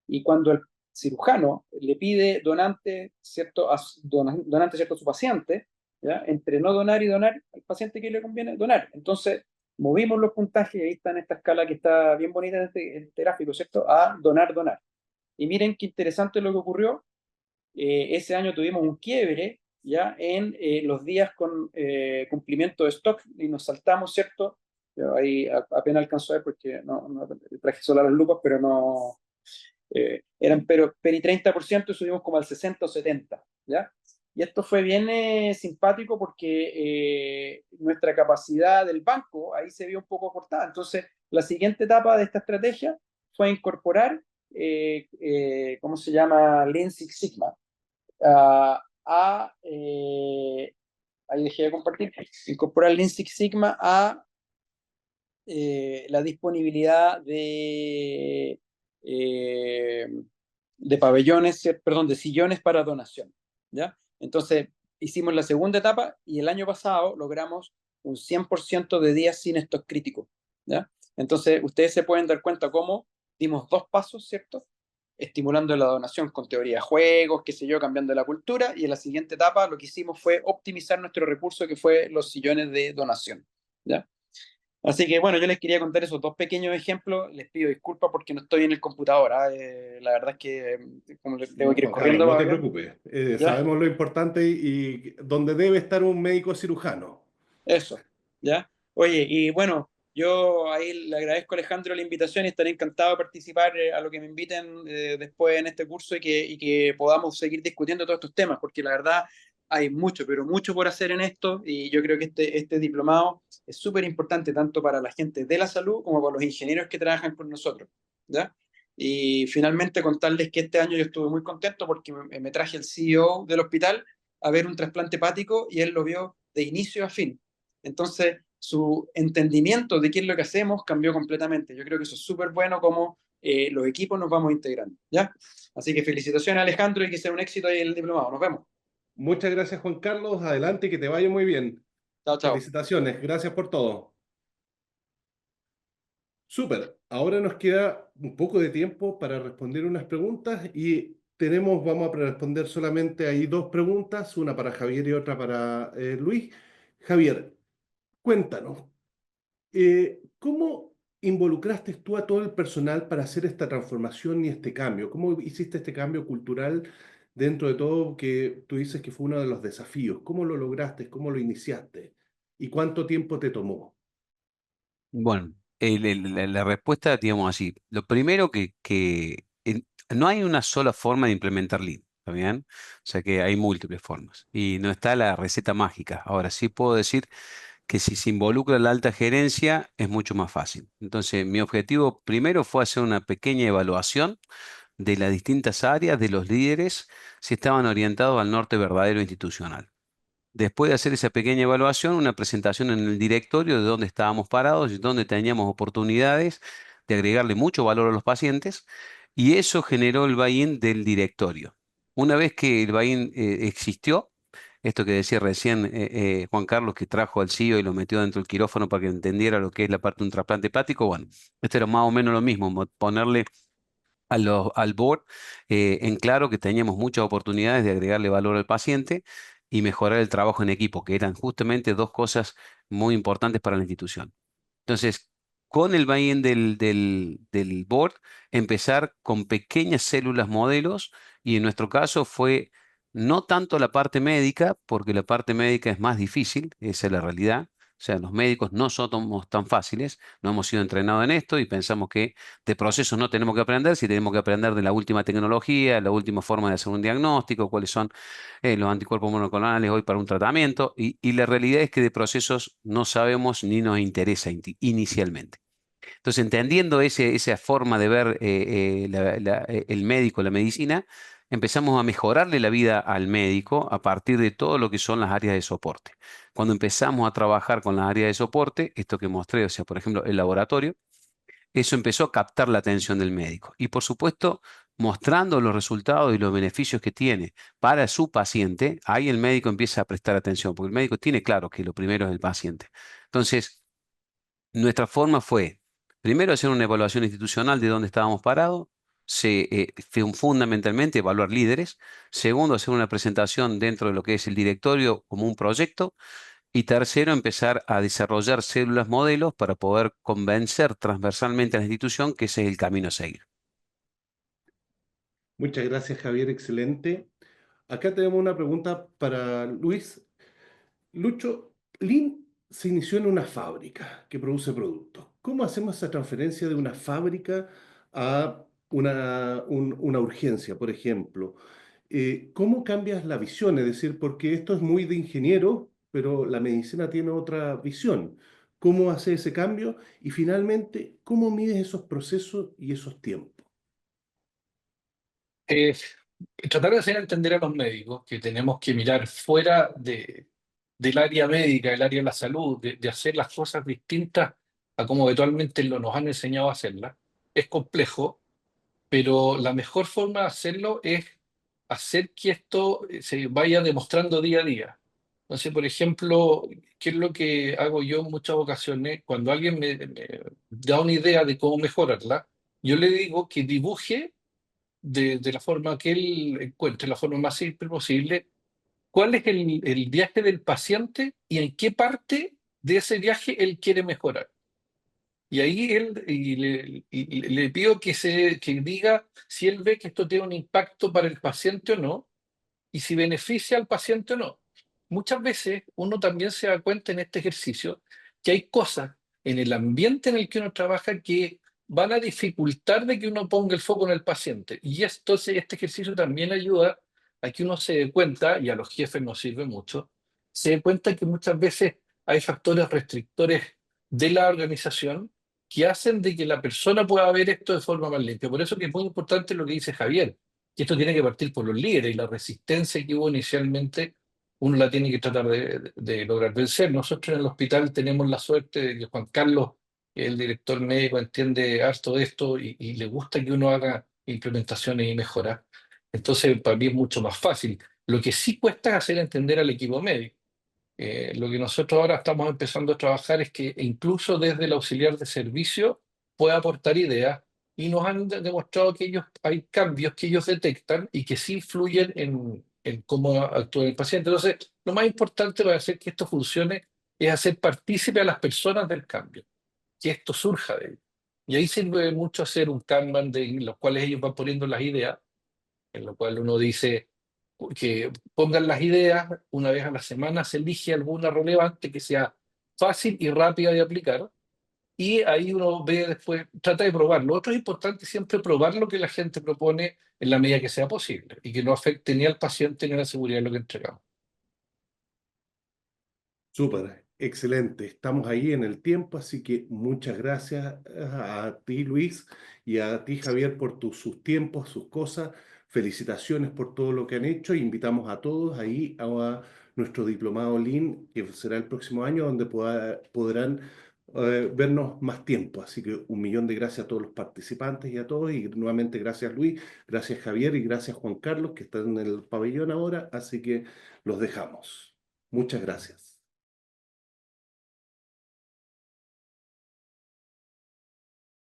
Y cuando el cirujano le pide donante, ¿cierto?, donante, ¿cierto?, a su paciente, ¿ya? Entre no donar y donar, al paciente que le conviene donar. Entonces, movimos los puntajes, y ahí está en esta escala que está bien bonita en este gráfico, ¿cierto?, a donar, donar. Y miren qué interesante lo que ocurrió. Ese año tuvimos un quiebre ya en los días con cumplimiento de stock, y nos saltamos, ¿cierto? Yo ahí apenas alcanzó a ver porque no traje solo las lupas, pero no eran pero 30%, y subimos como al 60 o 70, ¿ya? Y esto fue bien simpático porque nuestra capacidad del banco ahí se vio un poco cortada. Entonces, la siguiente etapa de esta estrategia fue incorporar, ¿cómo se llama? Lean Six Sigma. Ahí dejé de compartir. Incorporar Lean Six Sigma a la disponibilidad de pabellones, perdón, de sillones para donación, ¿ya? Entonces, hicimos la segunda etapa y el año pasado logramos un 100% de días sin stock crítico, ¿ya? Entonces, ustedes se pueden dar cuenta cómo dimos dos pasos, ¿cierto?, estimulando la donación con teoría de juegos, qué sé yo, cambiando la cultura, y en la siguiente etapa lo que hicimos fue optimizar nuestro recurso, que fue los sillones de donación, ¿ya? Así que bueno, yo les quería contar esos dos pequeños ejemplos. Les pido disculpas porque no estoy en el computador. La verdad es que como tengo que ir Juan corriendo. Carlos, no te preocupes. ¿Ya? Sabemos lo importante y donde debe estar un médico cirujano. Eso, ¿ya? Oye, y bueno, yo ahí le agradezco a Alejandro la invitación y estaré encantado de participar a lo que me inviten después en este curso, y que podamos seguir discutiendo todos estos temas, porque la verdad hay mucho, pero mucho por hacer en esto, y yo creo que este diplomado es súper importante tanto para la gente de la salud como para los ingenieros que trabajan con nosotros, ¿ya? Y finalmente contarles que este año yo estuve muy contento porque me traje el CEO del hospital a ver un trasplante hepático y él lo vio de inicio a fin. Entonces, su entendimiento de qué es lo que hacemos cambió completamente. Yo creo que eso es súper bueno, como los equipos nos vamos integrando, ¿ya? Así que felicitaciones, Alejandro, y que sea un éxito ahí el diplomado. Nos vemos. Muchas gracias, Juan Carlos. Adelante, que te vaya muy bien. Chao, chao. Felicitaciones. Gracias por todo. Súper. Ahora nos queda un poco de tiempo para responder unas preguntas y vamos a responder solamente ahí dos preguntas, una para Javier y otra para Luis. Javier, cuéntanos, ¿cómo involucraste tú a todo el personal para hacer esta transformación y este cambio? ¿Cómo hiciste este cambio cultural dentro de todo que tú dices que fue uno de los desafíos? ¿Cómo lo lograste? ¿Cómo lo iniciaste? ¿Y cuánto tiempo te tomó? Bueno, la respuesta, digamos así, lo primero no hay una sola forma de implementar Lean, ¿está bien? O sea que hay múltiples formas y no está la receta mágica. Ahora sí puedo decir que si se involucra la alta gerencia es mucho más fácil. Entonces, mi objetivo primero fue hacer una pequeña evaluación de las distintas áreas de los líderes si estaban orientados al norte verdadero institucional. Después de hacer esa pequeña evaluación, una presentación en el directorio de dónde estábamos parados y dónde teníamos oportunidades de agregarle mucho valor a los pacientes, y eso generó el buy-in del directorio. Una vez que el buy-in existió, esto que decía recién Juan Carlos, que trajo al CEO y lo metió dentro del quirófano para que entendiera lo que es la parte de un trasplante hepático, bueno, esto era más o menos lo mismo, ponerle al board en claro que teníamos muchas oportunidades de agregarle valor al paciente y mejorar el trabajo en equipo, que eran justamente dos cosas muy importantes para la institución. Entonces, con el buy-in del board, empezar con pequeñas células modelos y en nuestro caso fue no tanto la parte médica, porque la parte médica es más difícil, esa es la realidad. O sea, los médicos no somos tan fáciles, no hemos sido entrenados en esto y pensamos que de procesos no tenemos que aprender, si tenemos que aprender de la última tecnología, la última forma de hacer un diagnóstico, cuáles son los anticuerpos monoclonales hoy para un tratamiento, y la realidad es que de procesos no sabemos ni nos interesa inicialmente. Entonces, entendiendo esa forma de ver el médico, la medicina, empezamos a mejorarle la vida al médico a partir de todo lo que son las áreas de soporte. Cuando empezamos a trabajar con las áreas de soporte, esto que mostré, o sea, por ejemplo, el laboratorio, eso empezó a captar la atención del médico. Y por supuesto, mostrando los resultados y los beneficios que tiene para su paciente, ahí el médico empieza a prestar atención, porque el médico tiene claro que lo primero es el paciente. Entonces, nuestra forma fue, primero, hacer una evaluación institucional de dónde estábamos parados. Fue fundamentalmente evaluar líderes. Segundo, hacer una presentación dentro de lo que es el directorio como un proyecto. Y tercero, empezar a desarrollar células modelos para poder convencer transversalmente a la institución que ese es el camino a seguir. Muchas gracias, Javier, excelente. Acá tenemos una pregunta para Luis. Lucho, Lean se inició en una fábrica que produce productos. ¿Cómo hacemos esa transferencia de una fábrica a una urgencia, por ejemplo? ¿Cómo cambias la visión? Es decir, porque esto es muy de ingeniero, pero la medicina tiene otra visión. ¿Cómo hace ese cambio? Y finalmente, ¿cómo mides esos procesos y esos tiempos? Eh, Tratar de hacer entender a los médicos que tenemos que mirar fuera del área médica, del área de la salud, de hacer las cosas distintas a como habitualmente nos han enseñado a hacerlas. Es complejo, pero la mejor forma de hacerlo es hacer que esto se vaya demostrando día a día. Entonces, por ejemplo, ¿qué es lo que hago yo en muchas ocasiones? Cuando alguien me da una idea de cómo mejorarla, yo le digo que dibuje de la forma que él encuentre, la forma más simple posible, cuál es el viaje del paciente y en qué parte de ese viaje él quiere mejorar. Y ahí le pido que diga si él ve que esto tiene un impacto para el paciente o no, y si beneficia al paciente o no. Muchas veces uno también se da cuenta en este ejercicio que hay cosas en el ambiente en el que uno trabaja que van a dificultar de que uno ponga el foco en el paciente. Y entonces este ejercicio también ayuda a que uno se dé cuenta, y a los jefes nos sirve mucho, se dé cuenta que muchas veces hay factores restrictores de la organización que hacen de que la persona pueda ver esto de forma más limpia. Por eso que es muy importante lo que dice Javier, que esto tiene que partir por los líderes y la resistencia que hubo inicialmente, uno la tiene que tratar de lograr vencer. Nosotros en el hospital tenemos la suerte de que Juan Carlos, el director médico, entiende harto de esto y le gusta que uno haga implementaciones y mejoras. Entonces, para mí es mucho más fácil. Lo que sí cuesta es hacer entender al equipo médico. Lo que nosotros ahora estamos empezando a trabajar es que incluso desde el auxiliar de servicio pueda aportar ideas y nos han demostrado que hay cambios que ellos detectan y que sí influyen en cómo actúa el paciente. Entonces, lo más importante para hacer que esto funcione es hacer partícipe a las personas del cambio, que esto surja de ellos. Y ahí sirve mucho hacer un Kanban en los cuales ellos van poniendo las ideas, en lo cual uno dice que pongan las ideas, una vez a la semana se elige alguna relevante que sea fácil y rápida de aplicar, y ahí uno ve después, trata de probar. Lo otro es importante siempre probar lo que la gente propone en la medida que sea posible y que no afecte ni al paciente ni a la seguridad de lo que entregamos. Súper, excelente. Estamos ahí en el tiempo, así que muchas gracias a ti, Luis, y a ti, Javier, por sus tiempos, sus cosas. Felicitaciones por todo lo que han hecho. Invitamos a todos ahí a nuestro diplomado Lean, que será el próximo año, donde podrán vernos más tiempo. Así que 1 millón de gracias a todos los participantes y a todos. Y nuevamente gracias, Luis, gracias, Javier, y gracias, Juan Carlos, que está en el pabellón ahora. Así que los dejamos. Muchas gracias.